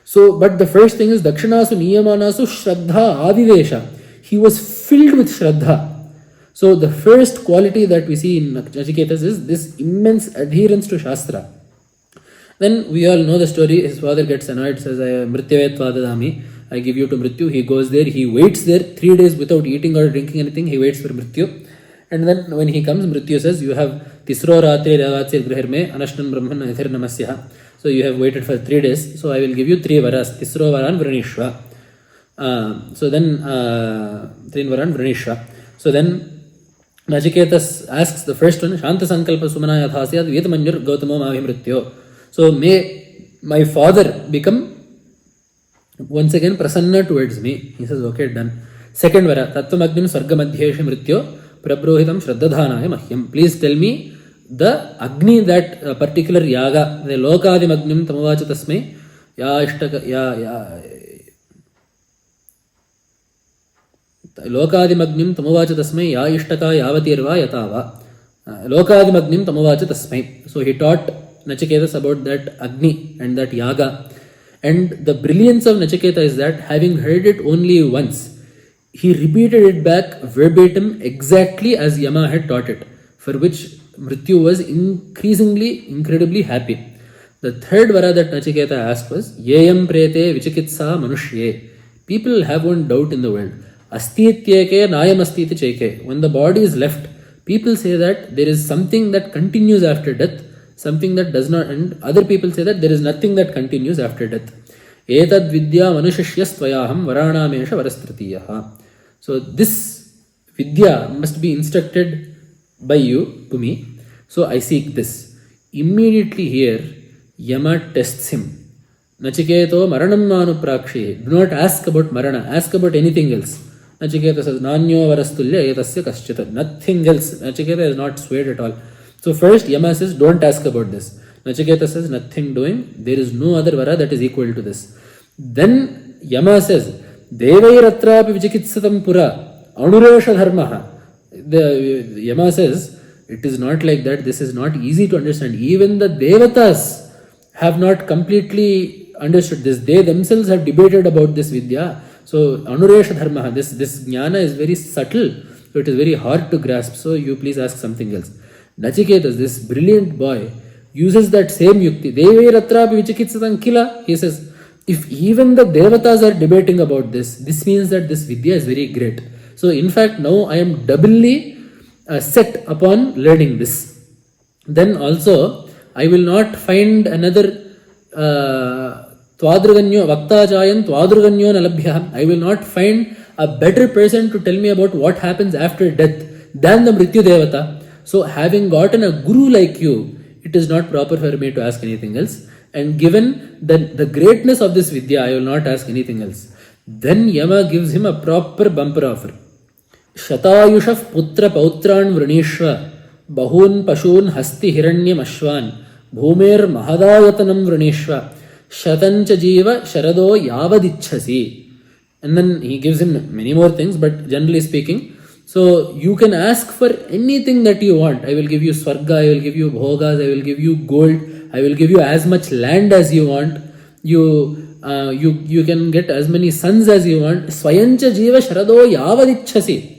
So, but the first thing is dakshanasu niyamanasu shraddha avivesha. He was filled with shraddha. So the first quality that we see in Nachiketas is this immense adherence to Shastra. Then we all know the story. His father gets annoyed, says, Mrityavet vadadami, I give you to Mrityu. He goes there, he waits there 3 days without eating or drinking anything. He waits for Mrityu. And then when he comes, Mrityu says, you have Tisro Ratri Ravatsir Grihirme Anashtan Brahman Athir Namasya. So you have waited for 3 days. So I will give you 3 varas. Tisro Varan Vranishva. So then 3 Varan Vranishva. So then Nachiketas asks the first one, Shanta Sankalpa Sumana Yathasya Vetamanjur Gautamo Mavimrityo. So may my father become once again prasanna towards me. He says, okay, done. Second vara, Tattvamagnim Sargamadhyeshi Mrityo Prabrohitam Shraddadhanaya Mahyam. Please tell me the Agni, that particular yaga, the Lokadimagnim Tamavacha Tasme Ya Ishtaka Ya Lokadimagnim Tamavacha Tasme Ya Ishtaka Yavatirva Yatava. Lokadimagnim Tamavacha Tasme. So he taught Nachiketas about that Agni and that yaga. And the brilliance of Nachiketa is that having heard it only once, he repeated it back verbatim exactly as Yama had taught it, for which Mrityu was incredibly happy. The third vara that Nachiketa asked was, Yeyam prete vichikitsa manushye. People have one doubt in the world. Astityeke nayam astiti cheke. When the body is left, people say that there is something that continues after death, something that does not, and other people say that there is nothing that continues after death. Etad vidya manushashyas tvayaham varanamesha varastratiyaha. So this vidya must be instructed by you to me. So I seek this. Immediately here, Yama tests him. Nachiketo maranam manu prakshi. Do not ask about marana. Ask about anything else. Nachiketa says, Nanyo varastulya etasya kaschita. Nothing else. Nachiketa is not swayed at all. So first Yama says, don't ask about this. Nachiketa says, nothing doing. There is no other vara that is equal to this. Then Yama says, Devairatrapi vichikitsatam pura anuresha dharmaha. The Yama says, it is not like that. This is not easy to understand. Even the Devatas have not completely understood this. They themselves have debated about this Vidya. So anuresha dharmaha, this jnana is very subtle. So it is very hard to grasp. So you please ask something else. Nachiketas, this brilliant boy, uses that same yukti. Devairatrapi vichikitsatam kila. He says, if even the Devatas are debating about this, this means that this Vidya is very great. So in fact, now I am doubly set upon learning this. Then also, I will not find another Tvadraganyo, Vaktajayan Tvadraganyo Nalabhya. I will not find a better person to tell me about what happens after death than the Mrityu Devata. So having gotten a guru like you, it is not proper for me to ask anything else. And given the greatness of this Vidya, I will not ask anything else. Then Yama gives him a proper bumper offer. Shatayushav putra pautran vranishva bahun pashun hasti hiranyam ashwan bhumer mahadayatanam vranishva shatancha jiva sharado yavadichhasi. And then he gives him many more things, but generally speaking, so you can ask for anything that you want. I will give you Swarga, I will give you Bhogas, I will give you gold, I will give you as much land as you want. You can get as many sons as you want. Swayancha jiva sharado yavadichhasi.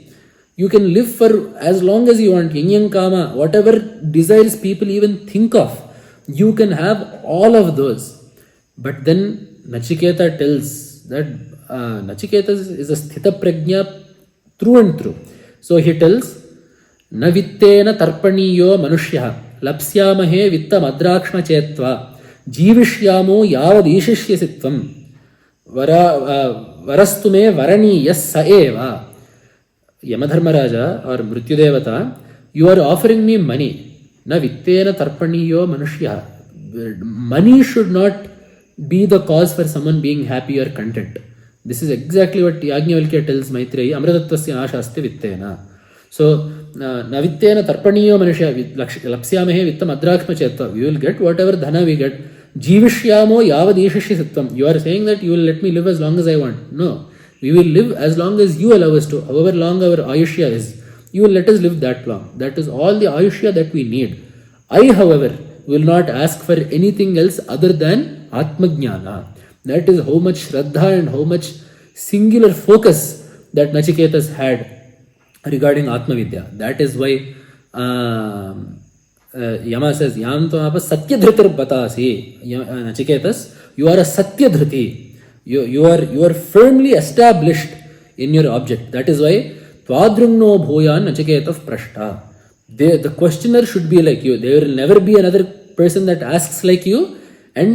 You can live for as long as you want. Ying kama, whatever desires people even think of, you can have all of those. But then Nachiketa tells that Nachiketa is a sthita prajna through and through. So he tells, Na vittena tarpaniyo manushya lapsyamahe vitta madrakshma chetva jivishyamo yavadishishyasitvam varastume varaniyas saeva. Yamadharmaraja or Mrityu Devata, you are offering me money. Na vittena tarpaniyo manushya. Money should not be the cause for someone being happy or content. This is exactly what Yajnavalkya tells Maitreyi, Amritatvasya nashaste vittena. So, navittena tarpaniyo manushya lapsyamahe vittam adrakshma chetva. We will get whatever dhana we get. Jivishyamo yavadishishya. You are saying that you will let me live as long as I want. No. We will live as long as you allow us to. However long our ayushya is, you will let us live that long. That is all the Ayushya that we need. I, however, will not ask for anything else other than Atmajnana. That is how much Shraddha and how much singular focus that Nachiketas had regarding Atmavidya. That is why Yama says, Yam Tvapa Satyadhritar Batasi. Nachiketas, you are a Satyadhriti. You are firmly established in your object. That is why Twadrungno Bhuyan Nachiketav Prashta. The questioner should be like you. There will never be another person that asks like you, and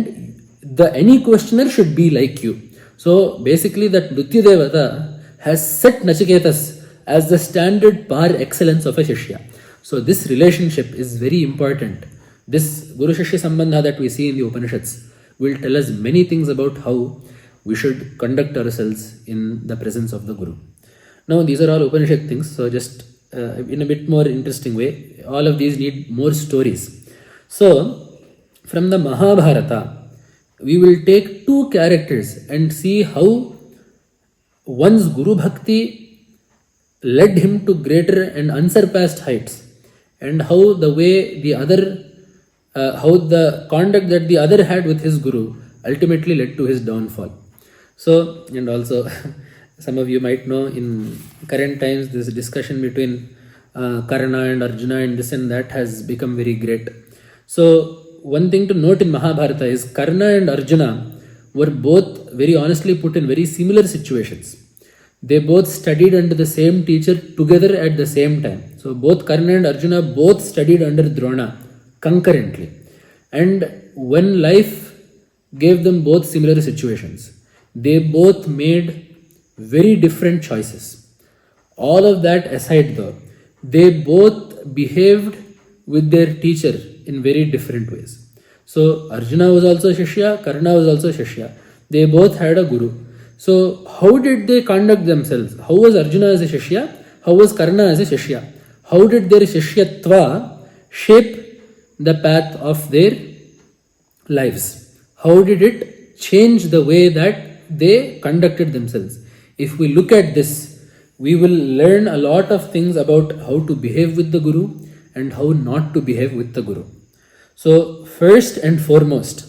any questioner should be like you. So basically that Nritya Devata has set Nachiketas as the standard par excellence of a Shishya. So this relationship is very important. This Guru-Shishya Sambandha that we see in the Upanishads will tell us many things about how we should conduct ourselves in the presence of the Guru. Now these are all Upanishad things, so just in a bit more interesting way, all of these need more stories. So from the Mahabharata, we will take two characters and see how one's Guru Bhakti led him to greater and unsurpassed heights, and how the way the other, how the conduct that the other had with his Guru ultimately led to his downfall. So, and also some of you might know in current times this discussion between Karna and Arjuna and this and that has become very great. So one thing to note in Mahabharata is Karna and Arjuna were both very honestly put in very similar situations. They both studied under the same teacher together at the same time. So both Karna and Arjuna both studied under Drona concurrently. And when life gave them both similar situations, they both made very different choices. All of that aside though, they both behaved with their teacher in very different ways. So Arjuna was also Shishya, Karna was also Shishya. They both had a Guru. So how did they conduct themselves? How was Arjuna as a Shishya? How was Karna as a Shishya? How did their Shishyatva shape the path of their lives? How did it change the way that they conducted themselves? If we look at this, we will learn a lot of things about how to behave with the Guru and how not to behave with the Guru. So first and foremost,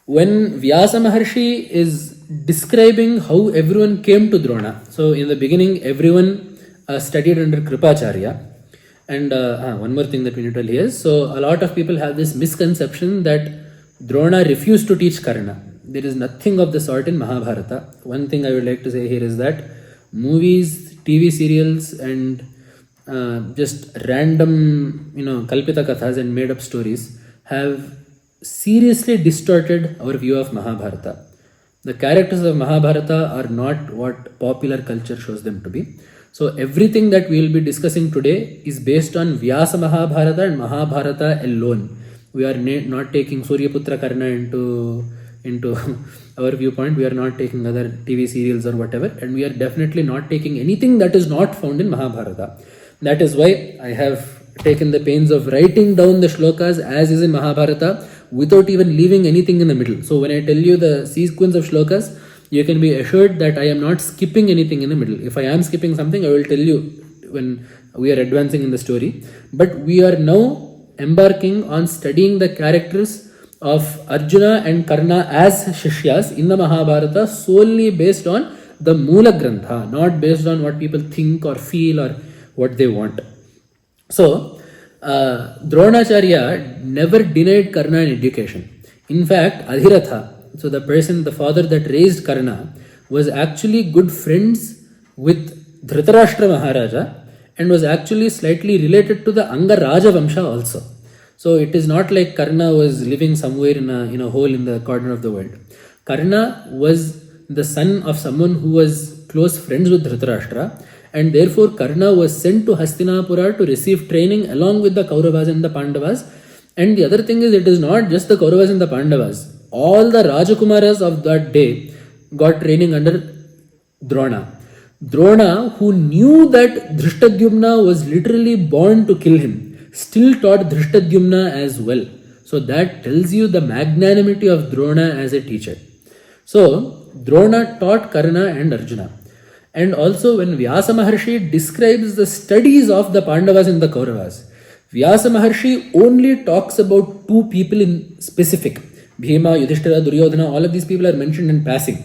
when Vyasa Maharshi is describing how everyone came to Drona, so in the beginning everyone studied under Kripacharya, and one more thing that we need to tell here is, so a lot of people have this misconception that Drona refused to teach Karna. There is nothing of the sort in Mahabharata. One thing I would like to say here is that movies, TV serials and just random, Kalpita Kathas and made up stories have seriously distorted our view of Mahabharata. The characters of Mahabharata are not what popular culture shows them to be. So everything that we will be discussing today is based on Vyasa Mahabharata and Mahabharata alone. We are not taking Suryaputra Karna into our viewpoint. We are not taking other TV serials or whatever, and we are definitely not taking anything that is not found in Mahabharata. That is why I have taken the pains of writing down the shlokas as is in Mahabharata without even leaving anything in the middle. So when I tell you the sequence of shlokas, you can be assured that I am not skipping anything in the middle. If I am skipping something, I will tell you when we are advancing in the story. But we are now embarking on studying the characters of Arjuna and Karna as Shishyas in the Mahabharata solely based on the Moola Grantha, not based on what people think or feel or what they want. So, Dronacharya never denied Karna an education. In fact, Adhiratha, so the father that raised Karna, was actually good friends with Dhritarashtra Maharaja and was actually slightly related to the Anga Raja Vamsha also. So it is not like Karna was living somewhere in a hole in the corner of the world. Karna was the son of someone who was close friends with Dhritarashtra, and therefore Karna was sent to Hastinapura to receive training along with the Kauravas and the Pandavas. And the other thing is, it is not just the Kauravas and the Pandavas. All the Rajakumaras of that day got training under Drona. Drona, who knew that Dhrishtadyumna was literally born to kill him, still taught Dhrishtadyumna as well. So that tells you the magnanimity of Drona as a teacher. So Drona taught Karna and Arjuna. And also when Vyasa Maharshi describes the studies of the Pandavas and the Kauravas, Vyasa Maharshi only talks about two people in specific. Bhima, Yudhishthira, Duryodhana, all of these people are mentioned in passing.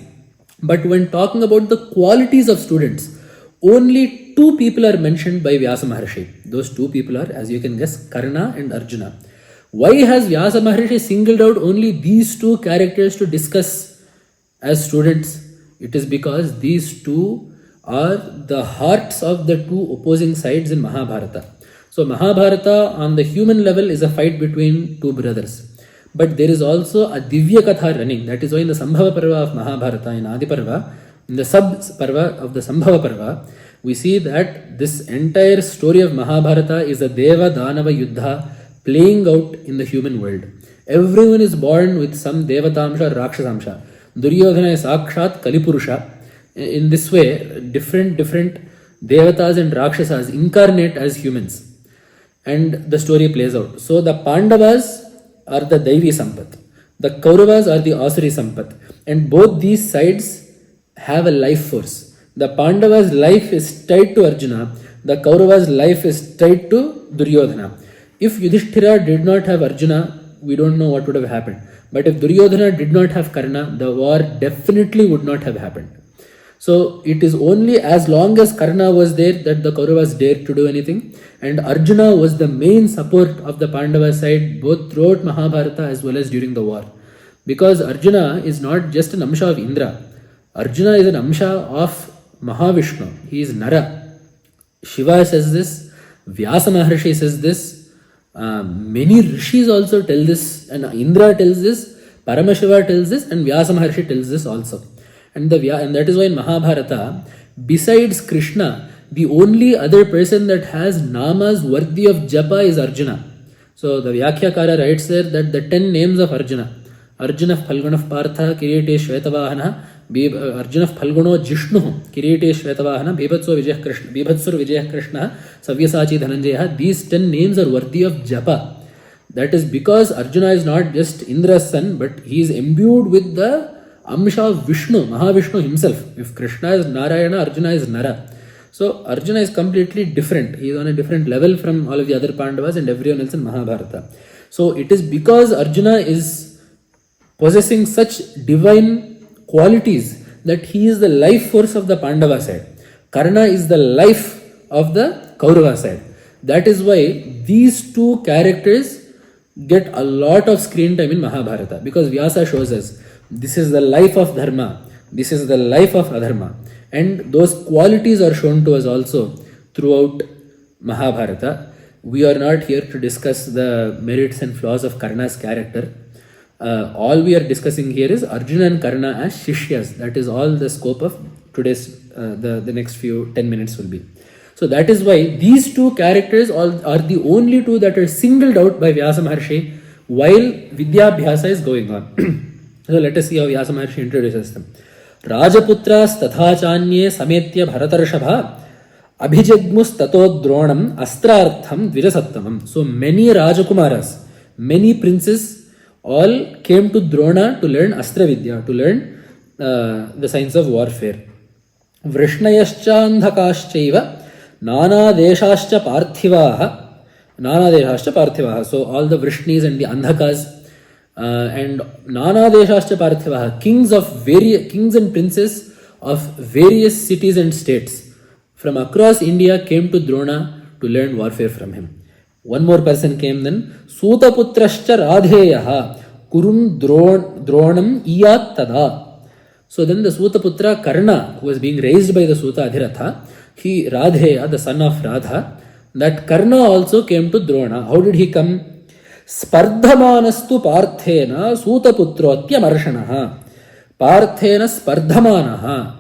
But when talking about the qualities of students, only two people are mentioned by Vyasa Maharshi. Those two people are, as you can guess, Karna and Arjuna. Why has Vyasa Maharshi singled out only these two characters to discuss as students? It is because these two are the hearts of the two opposing sides in Mahabharata. So Mahabharata on the human level is a fight between two brothers. But there is also a Divya Katha running. That is why in the Sambhava Parva of Mahabharata, in Adi Parva, in the Sub Parva of the Sambhava Parva, we see that this entire story of Mahabharata is a Deva Danava Yuddha playing out in the human world. Everyone is born with some Devatamsha or Rakshasamsha. Duryodhana is Sakshat Kalipurusha. In this way, different Devatas and Rakshasas incarnate as humans. And the story plays out. So the Pandavas are the Daivi Sampat. The Kauravas are the Asuri Sampat. And both these sides have a life force. The Pandavas' life is tied to Arjuna. The Kauravas' life is tied to Duryodhana. If Yudhishthira did not have Arjuna, we don't know what would have happened. But if Duryodhana did not have Karna, the war definitely would not have happened. So it is only as long as Karna was there that the Kauravas dared to do anything. And Arjuna was the main support of the Pandava side both throughout Mahabharata as well as during the war. Because Arjuna is not just an Amsha of Indra. Arjuna is an Amsha of Mahavishnu. He is Nara. Shiva says this. Vyasa Maharshi says this. Many Rishis also tell this. And Indra tells this. Paramashiva tells this. And Vyasa Maharshi tells this also. And that is why in Mahabharata, besides Krishna, the only other person that has namas worthy of japa is Arjuna. So the Vyakyakara writes there that the 10 names of Arjuna, Arjuna Phalgunah Partha Kirite Shvetavahana, Arjuna Phalguno Jishnu Kirite Shvetavahana, Bibhatsur Vijaya Krishna, Savyasachi Dhananjaya, these 10 names are worthy of japa. That is because Arjuna is not just Indra's son, but he is imbued with the Amsha of Vishnu, Mahavishnu himself. If Krishna is Narayana, Arjuna is Nara. So Arjuna is completely different. He is on a different level from all of the other Pandavas and everyone else in Mahabharata. So it is because Arjuna is possessing such divine qualities that he is the life force of the Pandava side. Karna is the life of the Kaurava side. That is why these two characters get a lot of screen time in Mahabharata, because Vyasa shows us this is the life of Dharma, this is the life of Adharma. And those qualities are shown to us also throughout Mahabharata. We are not here to discuss the merits and flaws of Karna's character. All we are discussing here is Arjuna and Karna as Shishyas. That is all the scope of today's, the next few 10 minutes will be. So that is why these two characters are the only two that are singled out by Vyasa Maharshi while Vidyabhyasa is going on. So let us see how Vyasa Maharshi introduces them. Rajaputras tathachanye sametya bharatarshabha abhijagmus tato dronam astrartham dvijasattamam. So many Rajakumaras, many princes all came to Drona to learn Astra Vidya, to learn the science of warfare. Vrishnayascha andhakaschaiva nana deshascha parthivaha. So all the Vrishnis and the Andhakas and Nana Deshascha Parthivaha, kings and princes of various cities and states from across India came to Drona to learn warfare from him. One more person came then, Sutaputrascha Radheyaha Kurun Dronam Iyat Tada. So then the Sutaputra Karna, who was being raised by the Suta Adhiratha, he Radheya, the son of Radha, that Karna also came to Drona. How did he come? Spardhamanastu Parthena Sutaputratya Marshanaha. Parthena Spardhamanaha.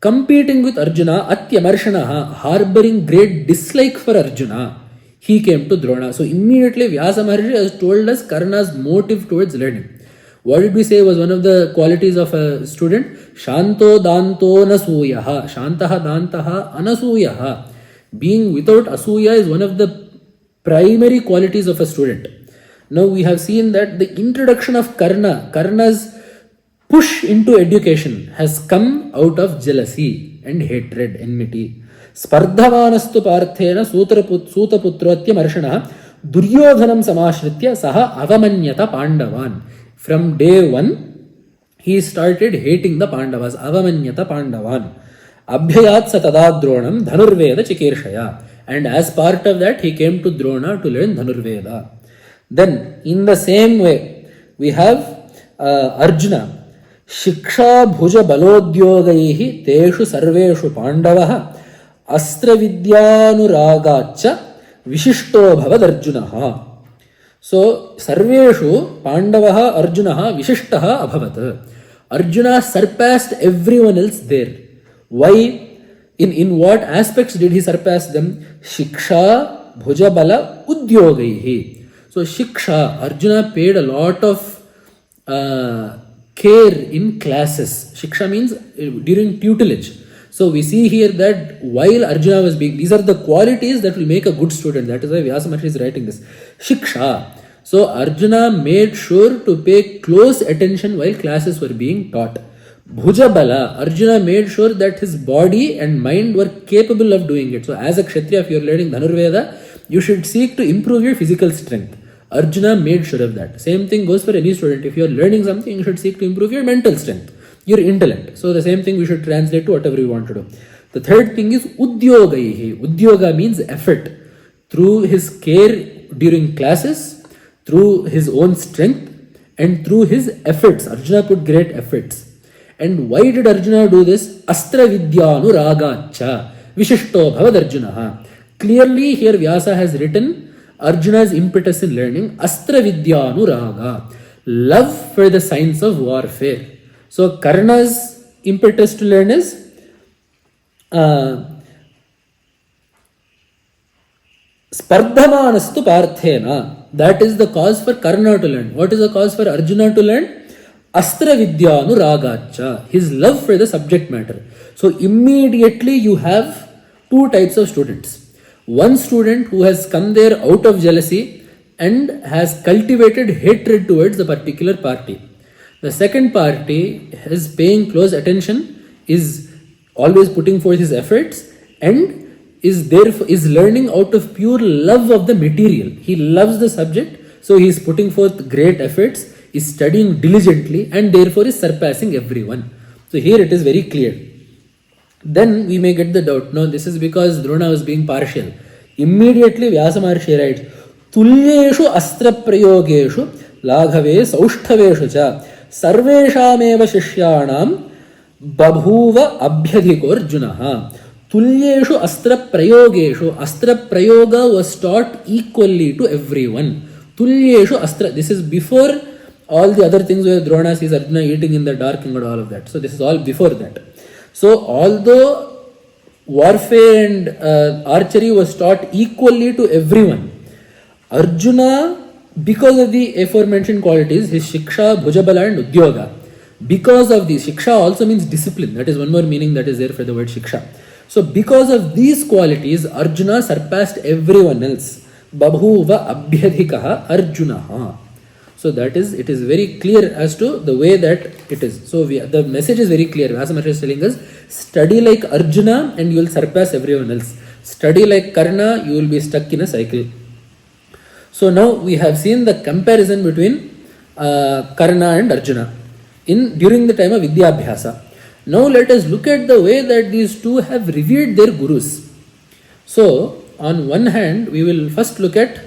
Competing with Arjuna, Atya Marshanaha, harboring great dislike for Arjuna, he came to Drona. So immediately Vyasa Maharshi has told us Karna's motive towards learning. What did we say was one of the qualities of a student? Shanto Danto Nasuyaha. Shantaha Dantaha Anasuyaha. Being without Asuya is one of the primary qualities of a student. Now we have seen that the introduction of Karna's push into education has come out of jealousy. and hatred, enmity. Spardhamanastu parthena sutaputrotya marshana duryodhanam samashritya saha avamanyata pandavan. From day one, he started hating the Pandavas. Avamanyata pandavan. Abhyayat satada dronam dhanurveda chikirshaya. And as part of that, he came to Drona to learn Dhanurveda. Then, in the same way, we have Arjuna. Shiksha bhuja balodhyogaihi teshu sarveshu pandavaha astra vidyanuragacha vishishto bhavad Arjunaha. So, sarveshu pandavaha Arjunaha vishishtaha abhavat. Arjuna surpassed everyone else there. Why? In what aspects did he surpass them? Shiksha bhujabala udyogaihi. So Shiksha, Arjuna paid a lot of care in classes. Shiksha means during tutelage. So we see here that while Arjuna was being, these are the qualities that will make a good student. That is why Vyasa Maharshi is writing this. Shiksha. So Arjuna made sure to pay close attention while classes were being taught. Bhujabala, Arjuna made sure that his body and mind were capable of doing it. So as a Kshatriya, if you are learning Dhanurveda, you should seek to improve your physical strength. Arjuna made sure of that. Same thing goes for any student. If you are learning something, you should seek to improve your mental strength, your intellect. So the same thing we should translate to whatever you want to do. The third thing is Udyogaihi. Udyoga means effort. Through his care during classes, through his own strength, and through his efforts. Arjuna put great efforts. And why did Arjuna do this? Astra vidyanu ragacha vishishto bhavad Arjunaha. Clearly here Vyasa has written Arjuna's impetus in learning Astra vidyanu raga, love for the science of warfare. So Karna's impetus to learn is Spardhamanastu parthena. That is the cause for Karna to learn. What is the cause for Arjuna to learn? Astra vidyanu ragacha, his love for the subject matter. So immediately you have two types of students. One student who has come there out of jealousy and has cultivated hatred towards a particular party. The second party is paying close attention, is always putting forth his efforts, and is learning out of pure love of the material. He loves the subject, so he is putting forth great efforts, is studying diligently, and therefore is surpassing everyone. So here it is very clear. Then we may get the doubt, no, this is because Drona was being partial. Immediately Vyasa Maharshi writes, Tulyeshu astra prayogeshu laghave saushthaveshu cha sarveshameva shishyanam babhuva abhyadhiko Arjunaha. Tulyeshu astra prayogeshu. Astra prayoga was taught equally to everyone. Tulyeshu astra. This is before all the other things where Drona sees Arjuna eating in the dark and all of that. So this is all before that. So although warfare and archery was taught equally to everyone, Arjuna, because of the aforementioned qualities, his Shiksha, Bhujabala and Udyoga, because of these, Shiksha also means discipline. That is one more meaning that is there for the word Shiksha. So because of these qualities, Arjuna surpassed everyone else. Babhuva abhyadhikaha Arjunaha. So that is, it is very clear as to the way that it is. So the message is very clear. Vyasa Maharshi is telling us, study like Arjuna and you will surpass everyone else. Study like Karna, you will be stuck in a cycle. So now we have seen the comparison between Karna and Arjuna during the time of Vidyabhyasa. Now let us look at the way that these two have revered their gurus. So on one hand, we will first look at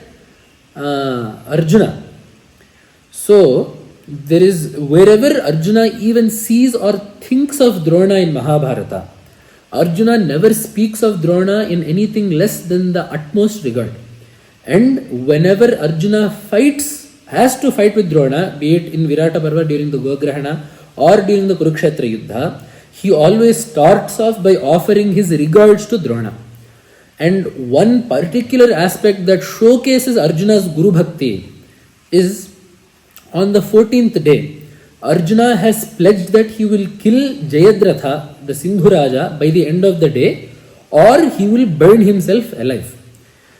Arjuna. So there is, wherever Arjuna even sees or thinks of Drona in Mahabharata, Arjuna never speaks of Drona in anything less than the utmost regard. And whenever Arjuna has to fight with Drona, be it in Virata Parva during the Gograhana or during the Kurukshetra Yuddha, he always starts off by offering his regards to Drona. And one particular aspect that showcases Arjuna's Guru Bhakti is on the 14th day, Arjuna has pledged that he will kill Jayadratha, the Sindhu Raja, by the end of the day, or he will burn himself alive.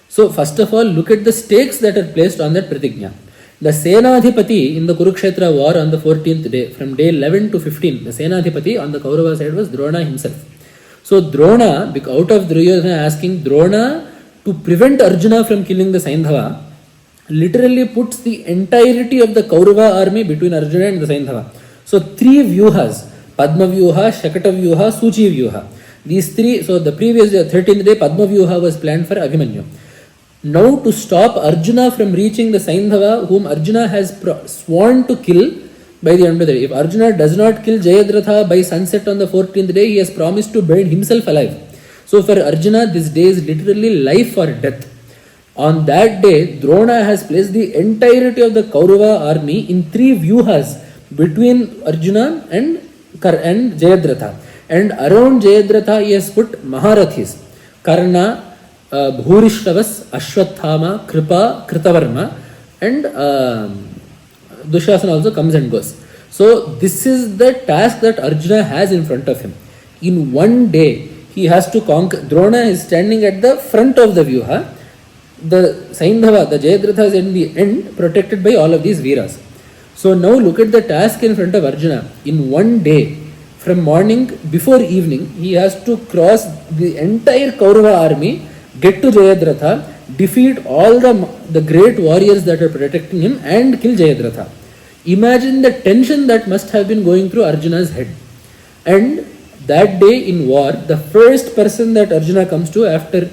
So first of all, look at the stakes that are placed on that pratigna. The Senadhipati in the Kurukshetra war on the 14th day, from day 11 to 15, the Senadhipati on the Kaurava side was Drona himself. So Drona, out of Duryodhana asking Drona to prevent Arjuna from killing the Saindhava, literally puts the entirety of the Kaurava army between Arjuna and the Saindhava. So 3 vyuhas, Padma Vyuha, Shakata Vyuha, Suchi Vyuha. These 3, so the previous day, 13th day, Padma Vyuha was planned for Abhimanyu. Now to stop Arjuna from reaching the Saindhava, whom Arjuna has sworn to kill by the end of the day. If Arjuna does not kill Jayadratha by sunset on the 14th day, he has promised to burn himself alive. So for Arjuna, this day is literally life or death. On that day, Drona has placed the entirety of the Kaurava army in 3 vyuhas between Arjuna and Jayadratha. And around Jayadratha, he has put Maharathis, Karna, Bhurishravas, Ashwathama, Kripa, Kritavarma, and Dushasana also comes and goes. So this is the task that Arjuna has in front of him. In one day, he has to conquer. Drona is standing at the front of the vyuha. The Saindhava, the Jayadratha is in the end, protected by all of these Veeras. So now look at the task in front of Arjuna. In one day, from morning before evening, he has to cross the entire Kaurava army, get to Jayadratha, defeat all the great warriors that are protecting him, and kill Jayadratha. Imagine the tension that must have been going through Arjuna's head. And that day in war, the first person that Arjuna comes to after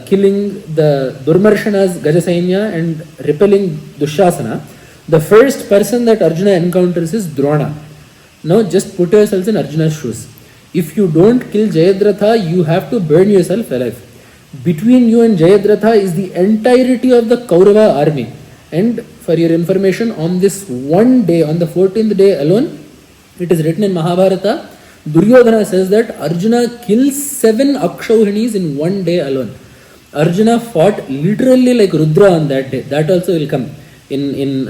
killing the Durmarshana's Gajasainya and repelling Dushasana, the first person that Arjuna encounters is Drona. Now just put yourselves in Arjuna's shoes. If you don't kill Jayadratha, you have to burn yourself alive. Between you and Jayadratha is the entirety of the Kaurava army. And for your information, on this one day, on the 14th day alone, it is written in Mahabharata, Duryodhana says that Arjuna kills 7 Akshauhinis in one day alone. Arjuna fought literally like Rudra on that day. That also will come in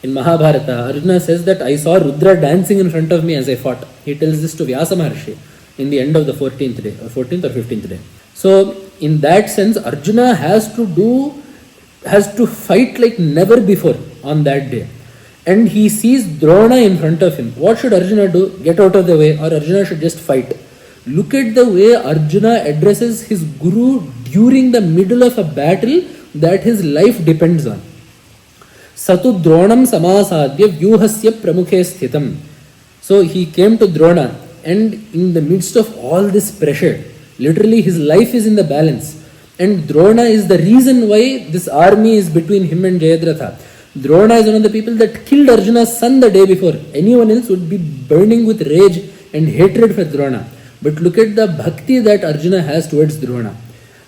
Mahabharata. Arjuna says that I saw Rudra dancing in front of me as I fought. He tells this to Vyasa Maharshi in the end of the 14th day, or 14th or 15th day. So in that sense, Arjuna has to fight like never before on that day. And he sees Drona in front of him. What should Arjuna do? Get out of the way, or Arjuna should just fight? Look at the way Arjuna addresses his Guru during the middle of a battle that his life depends on. Satu Dronam Samasadhya Vyuhasya Pramukhe Sthitam. So he came to Drona, and in the midst of all this pressure, literally his life is in the balance. And Drona is the reason why this army is between him and Jayadratha. Drona is one of the people that killed Arjuna's son the day before. Anyone else would be burning with rage and hatred for Drona. But look at the bhakti that Arjuna has towards Drona.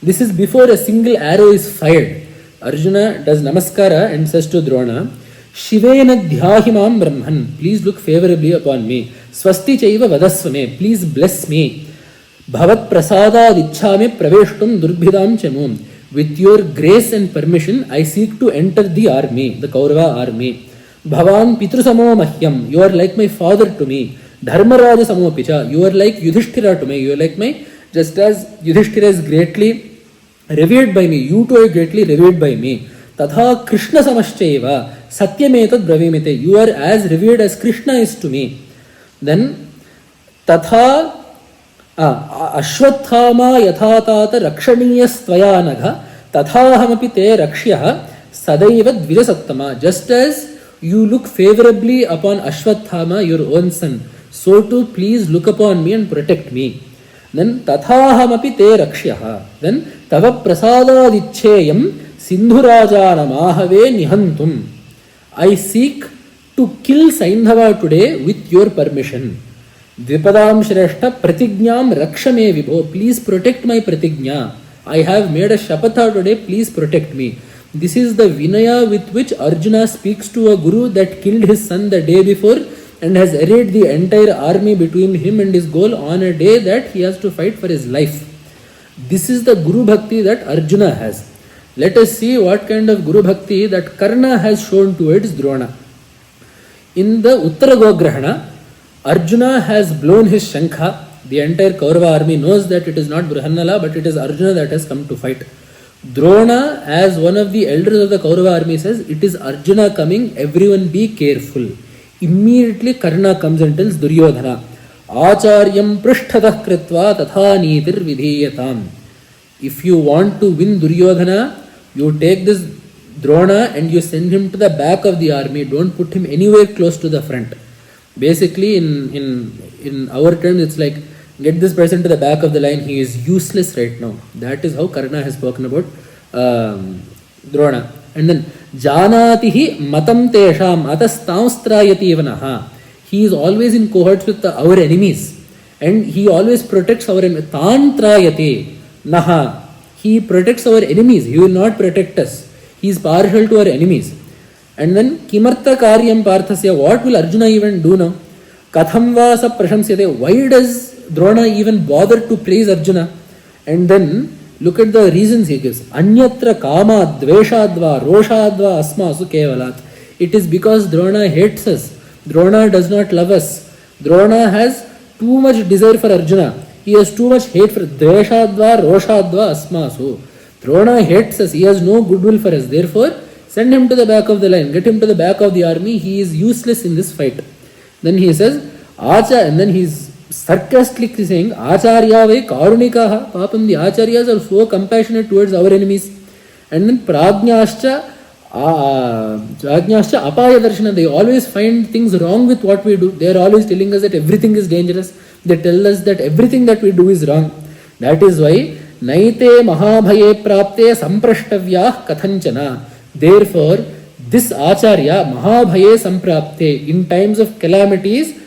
This is before a single arrow is fired. Arjuna does namaskara and says to Drona, Shivena dhyahimam brahman, please look favorably upon me. Swasti chaiva vadasvame, please bless me. Bhavat prasada dichhame praveshtum durbhidam chamum. With your grace and permission, I seek to enter the army, the Kaurava army. Bhavan pitrusamo mahyam, you are like my father to me. Dharmaraja samo picha, you are like Yudhishthira to me. You are like my, just as Yudhishthira is greatly revered by me, you too are greatly revered by me. Tatha Krishna samaschaiva, satyametad bravimite, you are as revered as Krishna is to me. Then, tatha Ashwathama yathatata rakshaniyas tvayanagha tathahamapi te rakshyah sadaiva dvijasattama. Just as you look favorably upon Ashwathama, your own son, so too please look upon me and protect me. Then tathahamapi te rakshyah. Then tava prasadadicheyam sindhurajana mahave nihantum. I seek to kill Saindhava today with your permission. Dvipadam Shreshta Pratignyam Rakshame Vibho. Please protect my Pratignya. I have made a Shapatha today. Please protect me. This is the Vinaya with which Arjuna speaks to a Guru that killed his son the day before and has arrayed the entire army between him and his goal on a day that he has to fight for his life. This is the Guru Bhakti that Arjuna has. Let us see what kind of Guru Bhakti that Karna has shown towards Drona. In the Uttara Gograhana, Arjuna has blown his Shankha. The entire Kaurava army knows that it is not Brahannala, but it is Arjuna that has come to fight. Drona, as one of the elders of the Kaurava army, says, it is Arjuna coming, everyone be careful. Immediately Karna comes and tells Duryodhana, Acharyam prishtatah kritva tatha nitir vidhiyatam. If you want to win Duryodhana, you take this Drona and you send him to the back of the army. Don't put him anywhere close to the front. Basically, in our terms, it's like, get this person to the back of the line. He is useless right now. That is how Karna has spoken about Drona. And then Janatihi matam tesham atastamstrayati vanaha. He is always in cohorts with our enemies, and he always protects our enemies. Tantrayate naha. He protects our enemies. He will not protect us. He is partial to our enemies. And then kimartha karyam parthasya. What will Arjuna even do now? Katham va sa prashamsyate. Why does Drona even bother to praise Arjuna? And then look at the reasons he gives. Anyatra kama dveshadva roshadva asmasu kevalat. It is because Drona hates us. Drona does not love us. Drona has too much desire for Arjuna. He has too much hate for dveshadva roshadva asmasu. Drona hates us. He has no goodwill for us. Therefore, send him to the back of the line. Get him to the back of the army. He is useless in this fight. Then he says, and then he is sarcastically saying, Acharya ve karunikaha. Papam, the Acharyas are so compassionate towards our enemies. And then Prajnascha apaya darshana. They always find things wrong with what we do. They are always telling us that everything is dangerous. They tell us that everything that we do is wrong. That is why naite mahabhaye prapte samprashtavyah kathanchana. Therefore, this Acharya, mahabhaye samprapte, in times of calamities,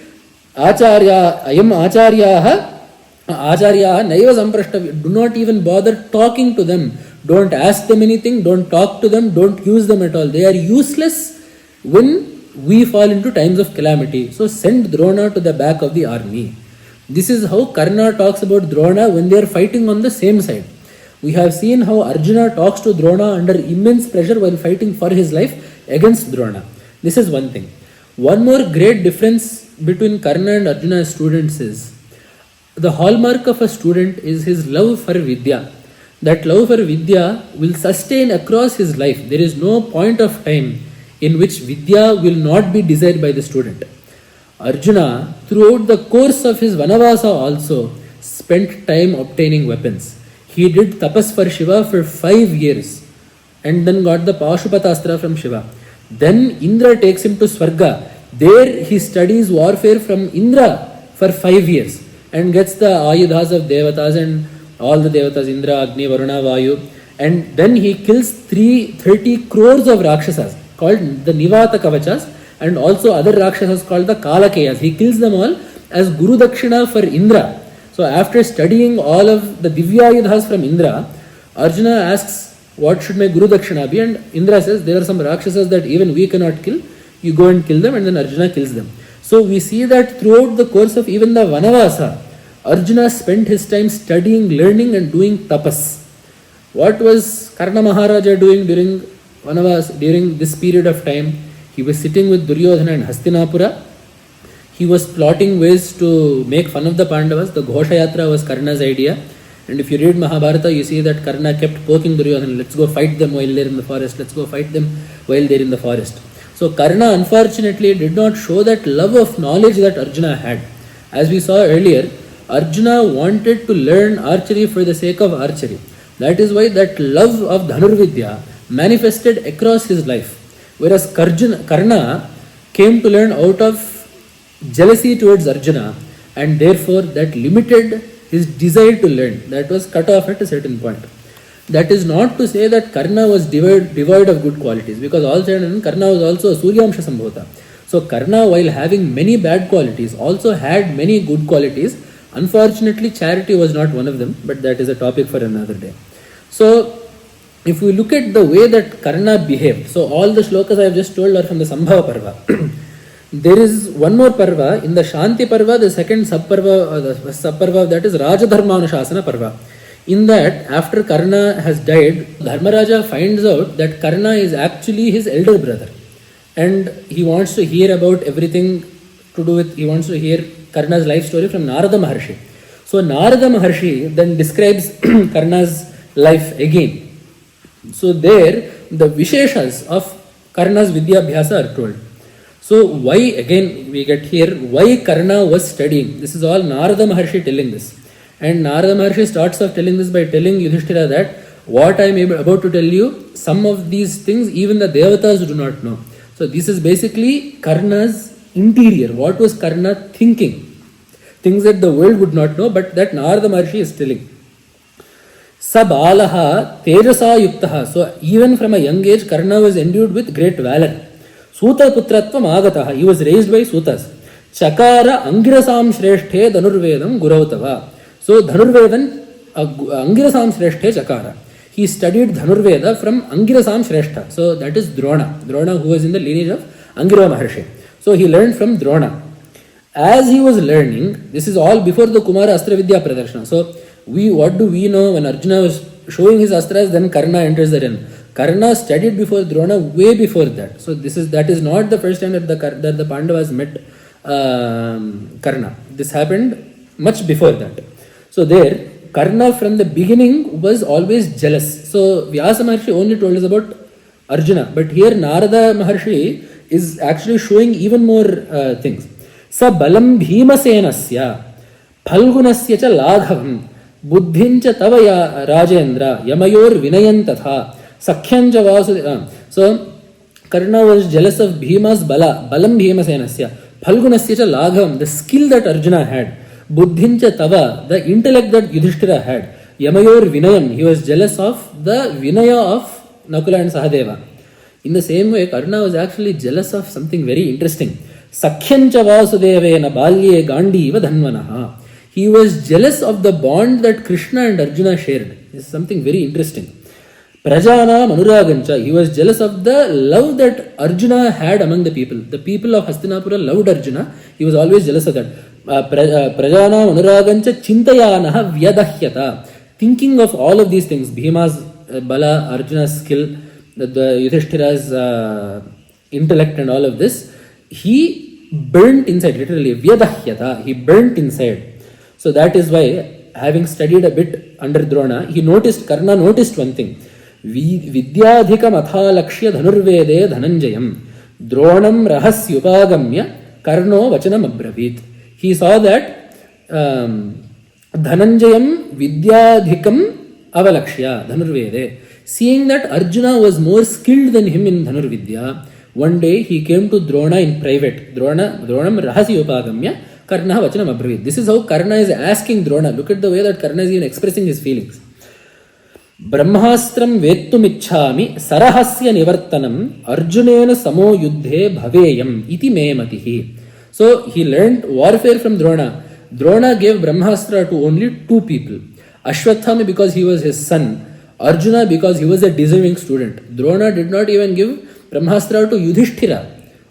Acharya, ayam Acharyaha, naiva samprashtavya. Do not even bother talking to them. Don't ask them anything. Don't talk to them. Don't use them at all. They are useless when we fall into times of calamity. So send Drona to the back of the army. This is how Karna talks about Drona when they are fighting on the same side. We have seen how Arjuna talks to Drona under immense pressure while fighting for his life against Drona. This is one thing. One more great difference between Karna and Arjuna as students is the hallmark of a student is his love for Vidya. That love for Vidya will sustain across his life. There is no point of time in which Vidya will not be desired by the student. Arjuna, throughout the course of his Vanavasa also, spent time obtaining weapons. He did tapas for Shiva for 5 years and then got the Pashupatastra from Shiva. Then Indra takes him to Swarga. There he studies warfare from Indra for 5 years and gets the Ayudhas of Devatas and all the Devatas, Indra, Agni, Varuna, Vayu. And then he kills 30 crores of Rakshasas called the Nivata Kavachas and also other Rakshasas called the Kalakeyas. He kills them all as Guru Dakshina for Indra. So after studying all of the Divyayudhas from Indra, Arjuna asks, what should my Guru Dakshina be? And Indra says, there are some Rakshasas that even we cannot kill. You go and kill them, and then Arjuna kills them. So we see that throughout the course of even the Vanavasa, Arjuna spent his time studying, learning and doing tapas. What was Karna Maharaja doing during Vanavasa, during this period of time? He was sitting with Duryodhana and Hastinapura. He was plotting ways to make fun of the Pandavas. The Ghosha Yatra was Karna's idea. And if you read Mahabharata, you see that Karna kept poking Duryodhana. Let's go fight them while they're in the forest. Let's go fight them while they're in the forest. So Karna unfortunately did not show that love of knowledge that Arjuna had. As we saw earlier, Arjuna wanted to learn archery for the sake of archery. That is why that love of Dhanurvidya manifested across his life. Whereas Karna came to learn out of jealousy towards Arjuna, and therefore that limited his desire to learn. That was cut off at a certain point. That is not to say that Karna was devoid of good qualities, because all said and Karna was also a Suryamsha Sambhota. So Karna, while having many bad qualities, also had many good qualities. Unfortunately, charity was not one of them, but that is a topic for another day. So if we look at the way that Karna behaved, so all the shlokas I have just told are from the Sambhava Parva. There is one more Parva, in the Shanti Parva, the second sub-Parva of that is Rajadharmanusasana Parva. In that, after Karna has died, Dharmaraja finds out that Karna is actually his elder brother. And he wants to hear about everything to do with, he wants to hear Karna's life story from Narada Maharshi. So Narada Maharshi then describes Karna's life again. So there, the Visheshas of Karna's Vidyabhyasa are told. So why, again we get here, why Karna was studying. This is all Narada Maharshi telling this. And Narada Maharshi starts off telling this by telling Yudhishthira that what I am about to tell you, some of these things even the Devatas do not know. So this is basically Karna's interior. What was Karna thinking? Things that the world would not know, but that Narada Maharshi is telling. Sabalaha Tejasa Yuktaha. So even from a young age, Karna was endued with great valor. Suta Putratvam Agataha. He was raised by Sutas. Chakara Angirasam Shresthe Dhanurvedam Gurautava. So Dhanurvedan Angirasam Shresthe Chakara. He studied Dhanurveda from Angirasam Shrestha. So that is Drona. Drona, who was in the lineage of Angira Maharshi. So he learned from Drona. As he was learning, this is all before the Kumara Astra Vidya Pradarshana. So what do we know when Arjuna was showing his astras, then Karna enters the realm. Karna studied before Drona way before that. So that is not the first time that the Pandavas met Karna. This happened much before that. So there, Karna from the beginning was always jealous. So Vyasa Maharshi only told us about Arjuna. But here Narada Maharshi is actually showing even more things. Sa balam bhimasenasya phalgunasya cha laghavam buddhincha tavaya rajendra yamayor vinayantatha sakhyanja vasudeva. So Karna was jealous of Bhima's balam bhimasenasya phalgunasya cha laghavam, the skill that Arjuna had. Buddhincha tava, the intellect that Yudhishthira had. Yamayor vinayam, he was jealous of the vinaya of Nakula and Sahadeva. In the same way, Karna was actually jealous of something very interesting. Sakhyancha vasudevena balye gandi iva dhanvanaha. He was jealous of the bond that Krishna and Arjuna shared. This is something very interesting. Prajana manuragancha, he was jealous of the love that Arjuna had among the people. The people of Hastinapura loved Arjuna. He was always jealous of that. Prajana manuragancha chintayanaha vyadahyata. Thinking of all of these things, Bhima's bala, Arjuna's skill, the Yudhishthira's intellect and all of this, he burnt inside, literally, vyadahyata, he burnt inside. So that is why, having studied a bit under Drona, Karna noticed one thing. Vidyadhika mathalakshya dhanurvede dhananjayam dronam rahasyupagamya karno vachanam abravit. He saw that Dhananjayam Vidyadhikam Avalakshya Dhanurvede. Seeing that Arjuna was more skilled than him in Dhanurvidya, one day he came to Drona in private. Dronam Rahasi Upagamya Karna Vachanam Abravit. This is how Karna is asking Drona. Look at the way that Karna is even expressing his feelings. Brahmastram Vettumichhami Sarahasya Nivartanam Arjunena Samo Yuddhe Bhaveyam Iti Me Matihi. So he learned warfare from Drona. Drona gave Brahmastra to only two people. Ashwathama because he was his son. Arjuna because he was a deserving student. Drona did not even give Brahmastra to Yudhishthira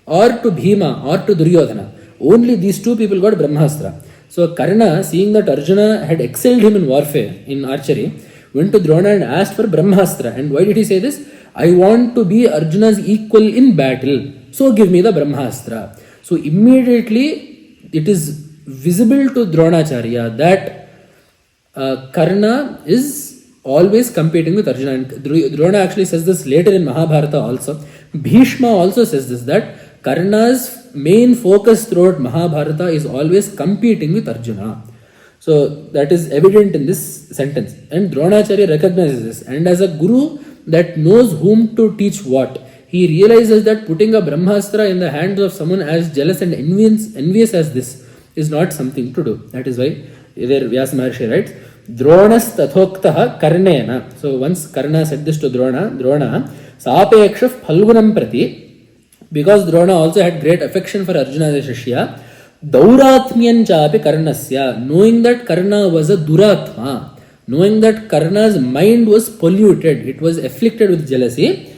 or to Bhima or to Duryodhana. Only these two people got Brahmastra. So Karna, seeing that Arjuna had excelled him in warfare, in archery, went to Drona and asked for Brahmastra. And why did he say this? I want to be Arjuna's equal in battle. So give me the Brahmastra. So immediately it is visible to Dronacharya that Karna is always competing with Arjuna. And Drona actually says this later in Mahabharata also. Bhishma also says this, that Karna's main focus throughout Mahabharata is always competing with Arjuna. So that is evident in this sentence. And Dronacharya recognizes this. And as a guru that knows whom to teach what, he realizes that putting a Brahmastra in the hands of someone as jealous and envious as this is not something to do. That is why there Vyasa Maharshi writes, Dronas tathoktaha karnena. So once Karna said this to Drona, Sapeksha Phalgunam Prati, because Drona also had great affection for Arjuna as a Shishya, Dauratmyan chapi Karnasya, knowing that Karna was a Duratma, knowing that Karna's mind was polluted, it was afflicted with jealousy,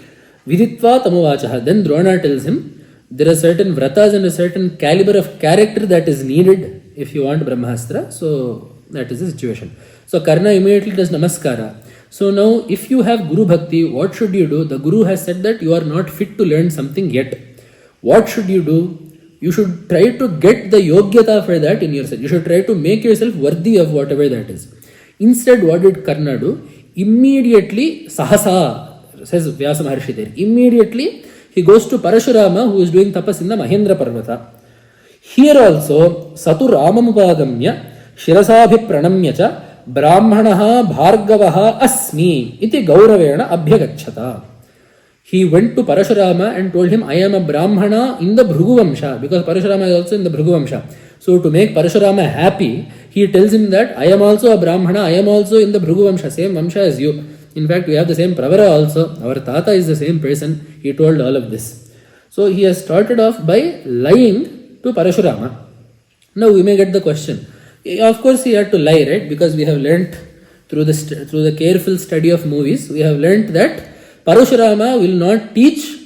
Viditva Tamuvachaha. Then Drona tells him, there are certain vratas and a certain caliber of character that is needed if you want Brahmastra. So that is the situation. So Karna immediately does Namaskara. So now if you have Guru Bhakti, what should you do? The Guru has said that you are not fit to learn something yet. What should you do? You should try to get the yogyata for that in yourself. You should try to make yourself worthy of whatever that is. Instead, what did Karna do? Immediately, Sahasa, says Vyasa Maharshi there, immediately he goes to Parashurama, who is doing tapas in the Mahendra Parvata. Here also, Satu Ramamupagamya, Shirasabhi Pranamya Brahmanaha Bhargavaha Asmi iti Gauravena Abhyagachata. He went to Parashurama and told him, I am a Brahmana in the Bhruguvamsha, because Parashurama is also in the Bhruguvamsha. So to make Parashurama happy, he tells him that I am also a Brahmana, I am also in the Bhruguvamsha, same Vamsha as you. In fact, we have the same Pravara also. Our Tata is the same person. He told all of this. So he has started off by lying to Parashurama. Now we may get the question. Of course he had to lie, right? Because we have learnt through the careful study of movies, we have learnt that Parashurama will not teach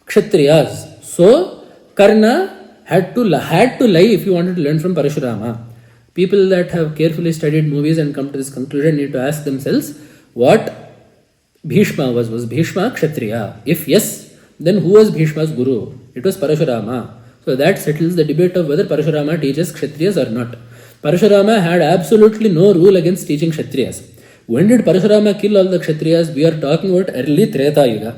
Kshatriyas. So Karna had to lie if he wanted to learn from Parashurama. People that have carefully studied movies and come to this conclusion need to ask themselves, what Bhishma was Bhishma Kshatriya? If yes, then who was Bhishma's Guru? It was Parashurama. So that settles the debate of whether Parashurama teaches Kshatriyas or not. Parashurama had absolutely no rule against teaching Kshatriyas. When did Parashurama kill all the Kshatriyas? We are talking about early Treta Yuga.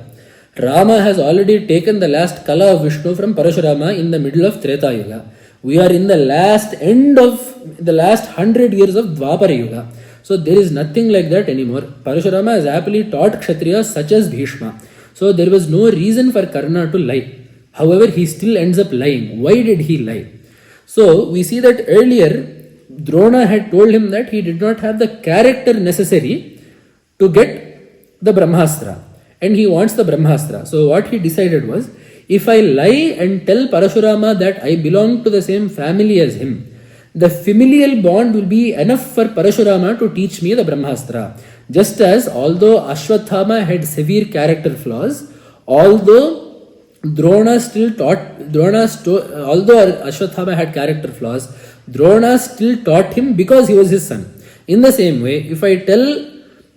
Rama has already taken the last Kala of Vishnu from Parashurama in the middle of Treta Yuga. We are in the last 100 years of Dwapara Yuga. So there is nothing like that anymore. Parashurama has happily taught Kshatriyas such as Bhishma. So there was no reason for Karna to lie. However, he still ends up lying. Why did he lie? So we see that earlier Drona had told him that he did not have the character necessary to get the Brahmastra. And he wants the Brahmastra. So what he decided was, if I lie and tell Parashurama that I belong to the same family as him, the familial bond will be enough for Parashurama to teach me the Brahmastra. Just as although Ashwathama had severe character flaws, although Ashwathama had character flaws, Drona still taught him because he was his son. In the same way, if I tell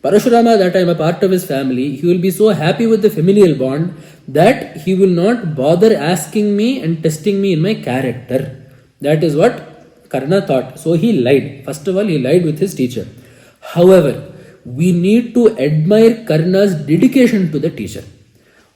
Parashurama that I am a part of his family, he will be so happy with the familial bond that he will not bother asking me and testing me in my character. That is what Karna thought. So he lied. First of all, he lied with his teacher. However, we need to admire Karna's dedication to the teacher.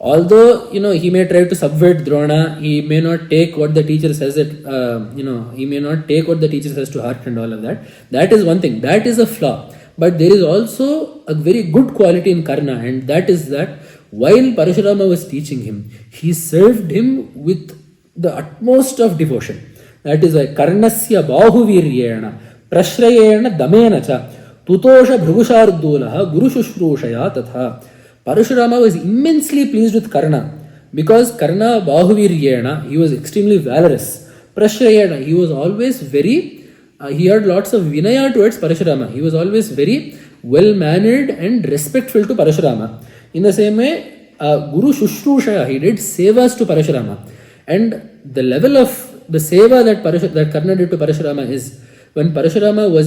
Although, he may try to subvert Drona, he may not take what the teacher says he may not take what the teacher says to heart and all of that. That is one thing. That is a flaw. But there is also a very good quality in Karna, and that is that while Parashurama was teaching him, he served him with the utmost of devotion. That is why Karnasya Bahuviryena Prashrayena Damena cha Tutosha Bhrugushardulah Guru-Shishya tatha. Parashurama was immensely pleased with Karna because Karna Bahuviryena, he was extremely valorous. Prashrayena, he was always he had lots of vinaya towards Parashurama. He was always very well-mannered and respectful to Parashurama. In the same way, Guru-Shishya, he did sevas to Parashurama. And the level of the seva that Karna did to Parashurama is, when Parashurama was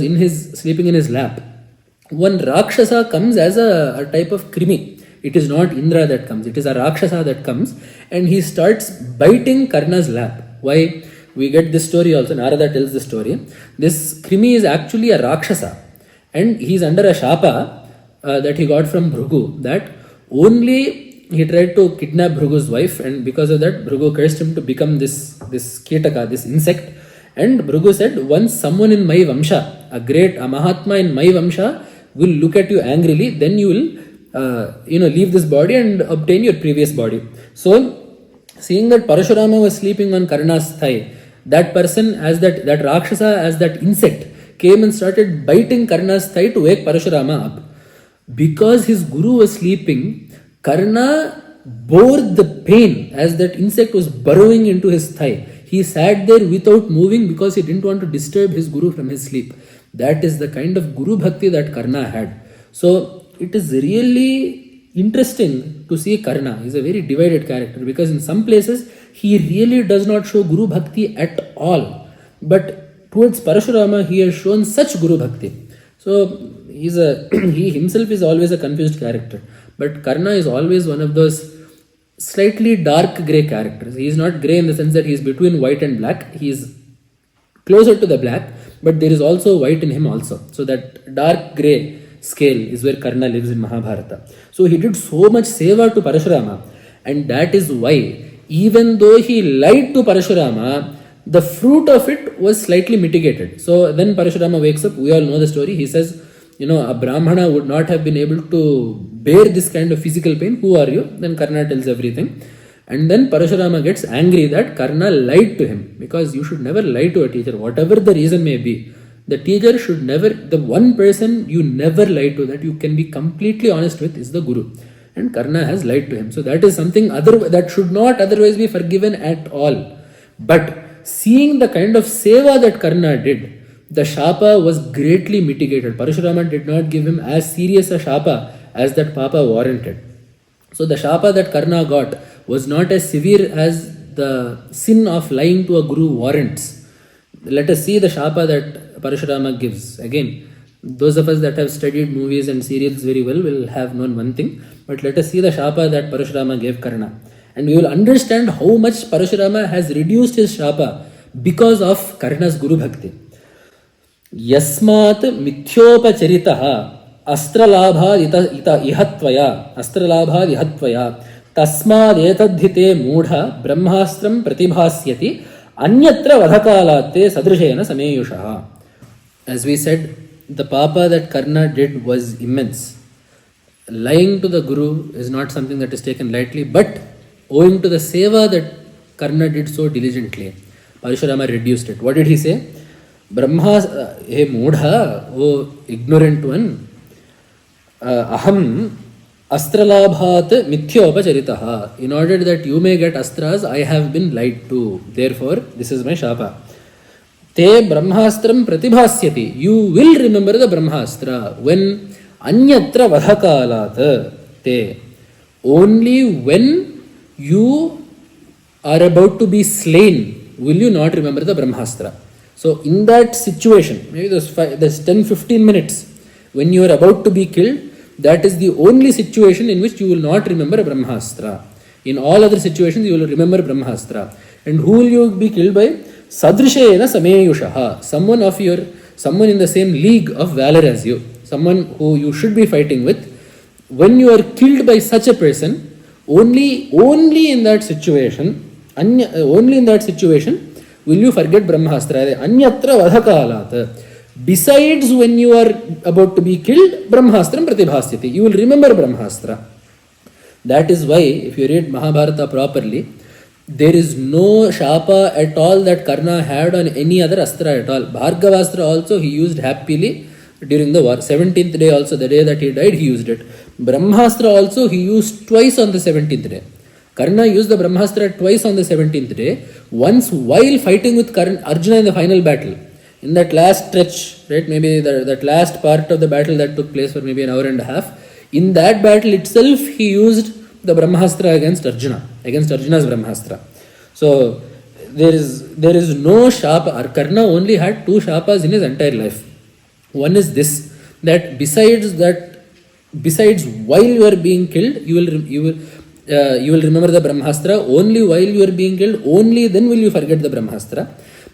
sleeping in his lap, one Rakshasa comes as a type of krimi. It is not Indra that comes, it is a Rakshasa that comes, and he starts biting Karna's lap. Why? We get this story also, Narada tells the story. This krimi is actually a Rakshasa, and he is under a shapa that he got from Bhrigu, that only he tried to kidnap Bhrigu's wife, and because of that Bhrigu cursed him to become this Ketaka, this insect. And Bhrigu said, once someone in my Vamsha, a Mahatma in my Vamsha will look at you angrily, then you will leave this body and obtain your previous body. So seeing that Parashurama was sleeping on Karna's thigh, that person as that Rakshasa, as that insect, came and started biting Karna's thigh to wake Parashurama up. Because his guru was sleeping, Karna bore the pain as that insect was burrowing into his thigh. He sat there without moving because he didn't want to disturb his guru from his sleep. That is the kind of Guru Bhakti that Karna had. So it is really interesting to see Karna. He is a very divided character because in some places he really does not show Guru Bhakti at all. But towards Parashurama he has shown such Guru Bhakti. So he himself is always a confused character. But Karna is always one of those slightly dark grey characters. He is not grey in the sense that he is between white and black. He is closer to the black, but there is also white in him also. So that dark grey scale is where Karna lives in Mahabharata. So he did so much seva to Parashurama, And that is why, even though he lied to Parashurama, the fruit of it was slightly mitigated. So then Parashurama wakes up, we all know the story. He says, a Brahmana would not have been able to bear this kind of physical pain. Who are you? Then Karna tells everything. And then Parashurama gets angry that Karna lied to him, because you should never lie to a teacher, whatever the reason may be. The teacher should never, the one person you never lie to, that you can be completely honest with, is the Guru. And Karna has lied to him. So that is something that should not otherwise be forgiven at all. But seeing the kind of seva that Karna did, the shapa was greatly mitigated. Parashurama did not give him as serious a shapa as that papa warranted. So the shapa that Karna got was not as severe as the sin of lying to a guru warrants. Let us see the shapa that Parashurama gives. Again, those of us that have studied movies and serials very well will have known one thing, but let us see the shapa that Parashurama gave Karna. And we will understand how much Parashurama has reduced his shapa because of Karna's Guru Bhakti. Yasmat mithyopacharitaha astralabha ihatvaya tasmad etadhite moodha brahmastram pratibhasyati anyatra vadhakalate sadrishena sameyushaha. As we said, the papa that Karna did was immense. Lying to the Guru is not something that is taken lightly, but owing to the seva that Karna did so diligently, Parashurama reduced it. What did he say? Brahma, hey moodha, oh ignorant one, aham astralabhat mithyopacharitaha. In order that you may get astras, I have been lied to. Therefore, this is my shapa. Te brahmastram pratibhasyati. You will remember the brahmastra when anyatra vadhakalat te. Only when you are about to be slain will you not remember the brahmastra. So in that situation, maybe those 10-15 minutes when you are about to be killed, that is the only situation in which you will not remember brahmastra. In all other situations you will remember brahmastra. And who will you be killed by? Sadrishena sameyushaha. Someone in the same league of valor as you, someone who you should be fighting with. When you are killed by such a person, only in that situation will you forget brahmastra. Anyatra vadhakalat. Besides, when you are about to be killed, brahmastram pratibhasyati. You will remember brahmastra. That is why, if you read Mahabharata properly, there is no shapa at all that Karna had on any other astra at all. Bhargavastra also he used happily during the war. 17th day also, the day that he died, he used it. Brahmastra also he used twice on the 17th day. Karna used the Brahmastra twice on the 17th day. Once while fighting with Arjuna in the final battle. In that last stretch, right, maybe that last part of the battle that took place for maybe an hour and a half, in that battle itself he used the Brahmastra against Arjuna's Brahmastra. So there is no shapa. Karna only had two shapas in his entire life. One is this, that besides while you are being killed, you will remember the Brahmastra. Only while you are being killed, only then will you forget the Brahmastra.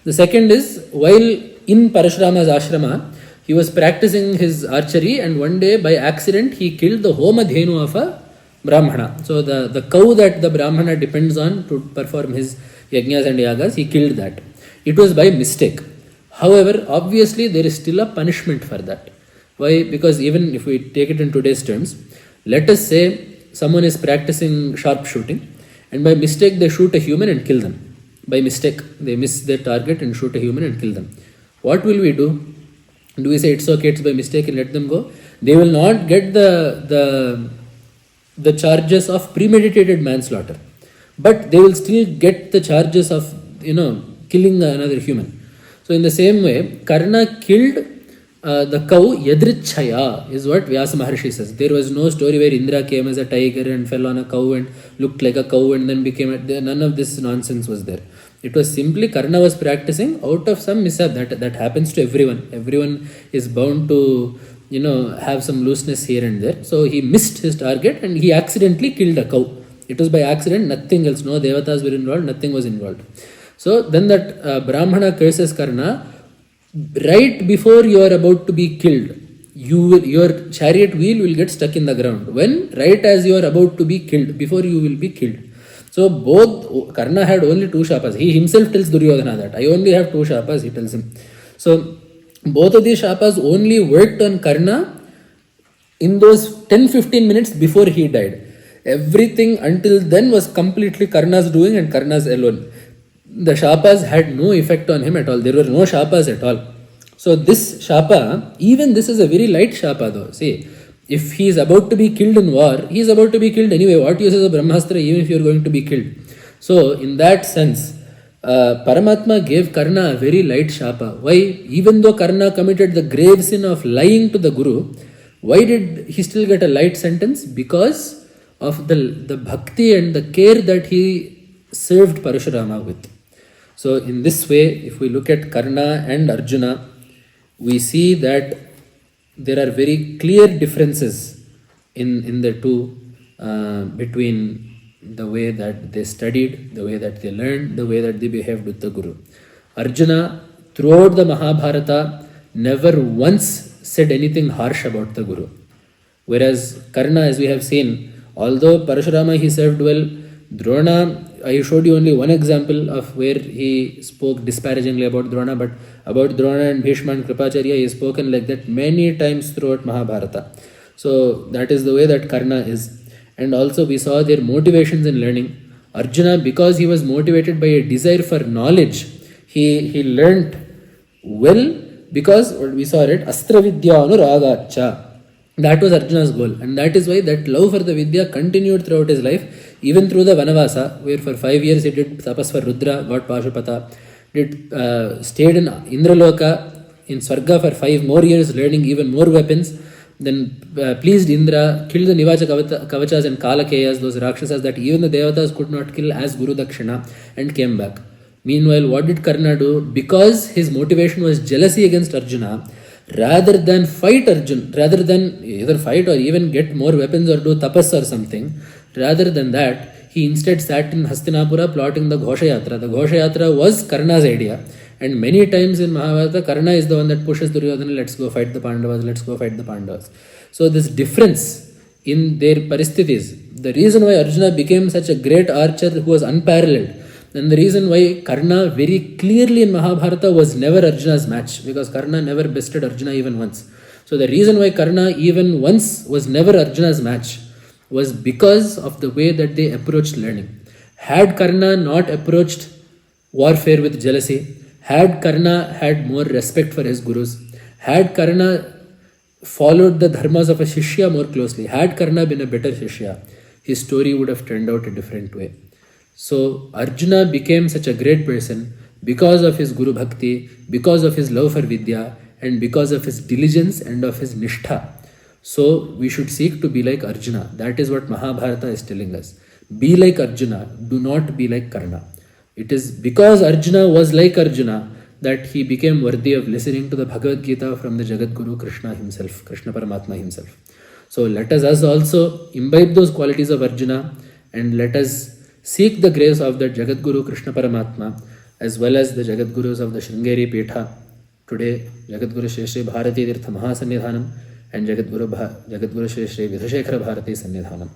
The second is, while in Parashurama's ashrama, he was practicing his archery, and one day by accident he killed the Homa Dhenu of a Brahmana. So the cow that the Brahmana depends on to perform his yajnas and yagas, he killed that. It was by mistake. However, obviously there is still a punishment for that. Why? Because even if we take it in today's terms, let us say someone is practicing sharpshooting and by mistake they shoot a human and kill them. By mistake, they miss their target and shoot a human and kill them. What will we do? Do we say it's okay, it's by mistake and let them go? They will not get the charges of premeditated manslaughter, but they will still get the charges of killing another human. So in the same way, Karna killed the cow yadrichaya, is what Vyasa Maharshi says. There was no story where Indra came as a tiger and fell on a cow and looked like a cow and then none of this nonsense was there. It was simply Karna was practicing out of some mishap that happens to everyone. Everyone is bound to have some looseness here and there. So he missed his target and he accidentally killed a cow. It was by accident, nothing else. No devatas were involved, nothing was involved. So then that Brahmana curses Karna. Right before you are about to be killed, your chariot wheel will get stuck in the ground when right as you are about to be killed, before you will be killed. So both Karna had only two shapas. He himself tells Duryodhana that I only have two shapas, he tells him. So both of these shapas only worked on Karna in those 10-15 minutes before he died. Everything until then was completely Karna's doing and Karna's alone. The shapas had no effect on him at all. There were no shapas at all. So this shapa, even this is a very light shapa though. See, if he is about to be killed in war, he is about to be killed anyway. What use is a Brahmastra even if you are going to be killed? So in that sense, Paramatma gave Karna a very light shapa. Why? Even though Karna committed the grave sin of lying to the Guru, why did he still get a light sentence? Because of the bhakti and the care that he served Parashurama with. So in this way, if we look at Karna and Arjuna, we see that there are very clear differences in the two between the way that they studied, the way that they learned, the way that they behaved with the Guru. Arjuna, throughout the Mahabharata, never once said anything harsh about the Guru. Whereas Karna, as we have seen, although Parashurama he served well, Drona, I showed you only one example of where he spoke disparagingly about Drona, but about Drona and Bhishma and Kripacharya he has spoken like that many times throughout Mahabharata. So that is the way that Karna is. And also we saw their motivations in learning. Arjuna, because he was motivated by a desire for knowledge, he learnt well because we saw it, Astra Vidya Anuragacha. That was Arjuna's goal, and that is why that love for the Vidya continued throughout his life, even through the Vanavasa, where for 5 years he did tapas for Rudra, got Pashupata, stayed in Indraloka, in Swarga for 5 more years, learning even more weapons, then pleased Indra, killed the Nivacha Kavachas and Kalakeyas, those Rakshasas that even the Devatas could not kill as Guru Dakshina, and came back. Meanwhile, what did Karna do? Because his motivation was jealousy against Arjuna, rather than fight Arjuna, rather than either fight or even get more weapons or do tapas or something, rather than that, he instead sat in Hastinapura plotting the Ghosha Yatra. The Ghosha Yatra was Karna's idea, and many times in Mahabharata, Karna is the one that pushes Duryodhana, let's go fight the Pandavas, let's go fight the Pandavas. So this difference in their paristhithis, the reason why Arjuna became such a great archer who was unparalleled, and the reason why Karna very clearly in Mahabharata was never Arjuna's match, because Karna never bested Arjuna even once. So the reason why Karna even once was never Arjuna's match was because of the way that they approached learning. Had Karna not approached warfare with jealousy, had Karna had more respect for his gurus, had Karna followed the dharmas of a Shishya more closely, had Karna been a better Shishya, his story would have turned out a different way. So Arjuna became such a great person because of his Guru Bhakti, because of his love for Vidya, and because of his diligence and of his Nishtha. So we should seek to be like Arjuna. That is what Mahabharata is telling us. Be like Arjuna, do not be like Karna. It is because Arjuna was like Arjuna that he became worthy of listening to the Bhagavad Gita from the Jagat Guru Krishna himself, Krishna Paramatma himself. So let us also imbibe those qualities of Arjuna, and let us seek the grace of the Jagat Guru Krishna Paramatma, as well as the Jagat Gurus of the Sringeri Pitha. Today, Jagat Guru Shri Shri Bharati Tirtha Mahasannidhanam and Jagat Guru Shri Shri Vidhushekhara Bharati Sannidhanam.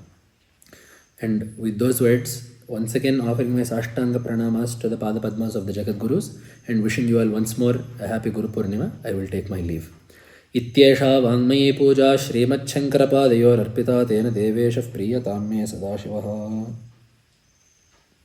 And with those words, once again offering my Sashtanga Pranamas to the Pada Padmas of the Jagat Gurus and wishing you all once more a happy Guru Purnima, I will take my leave. Ityesha Vangmayi Puja Srimad Shankara Padayor Arpita Tena Devesha Priyatamme Sadashivaha.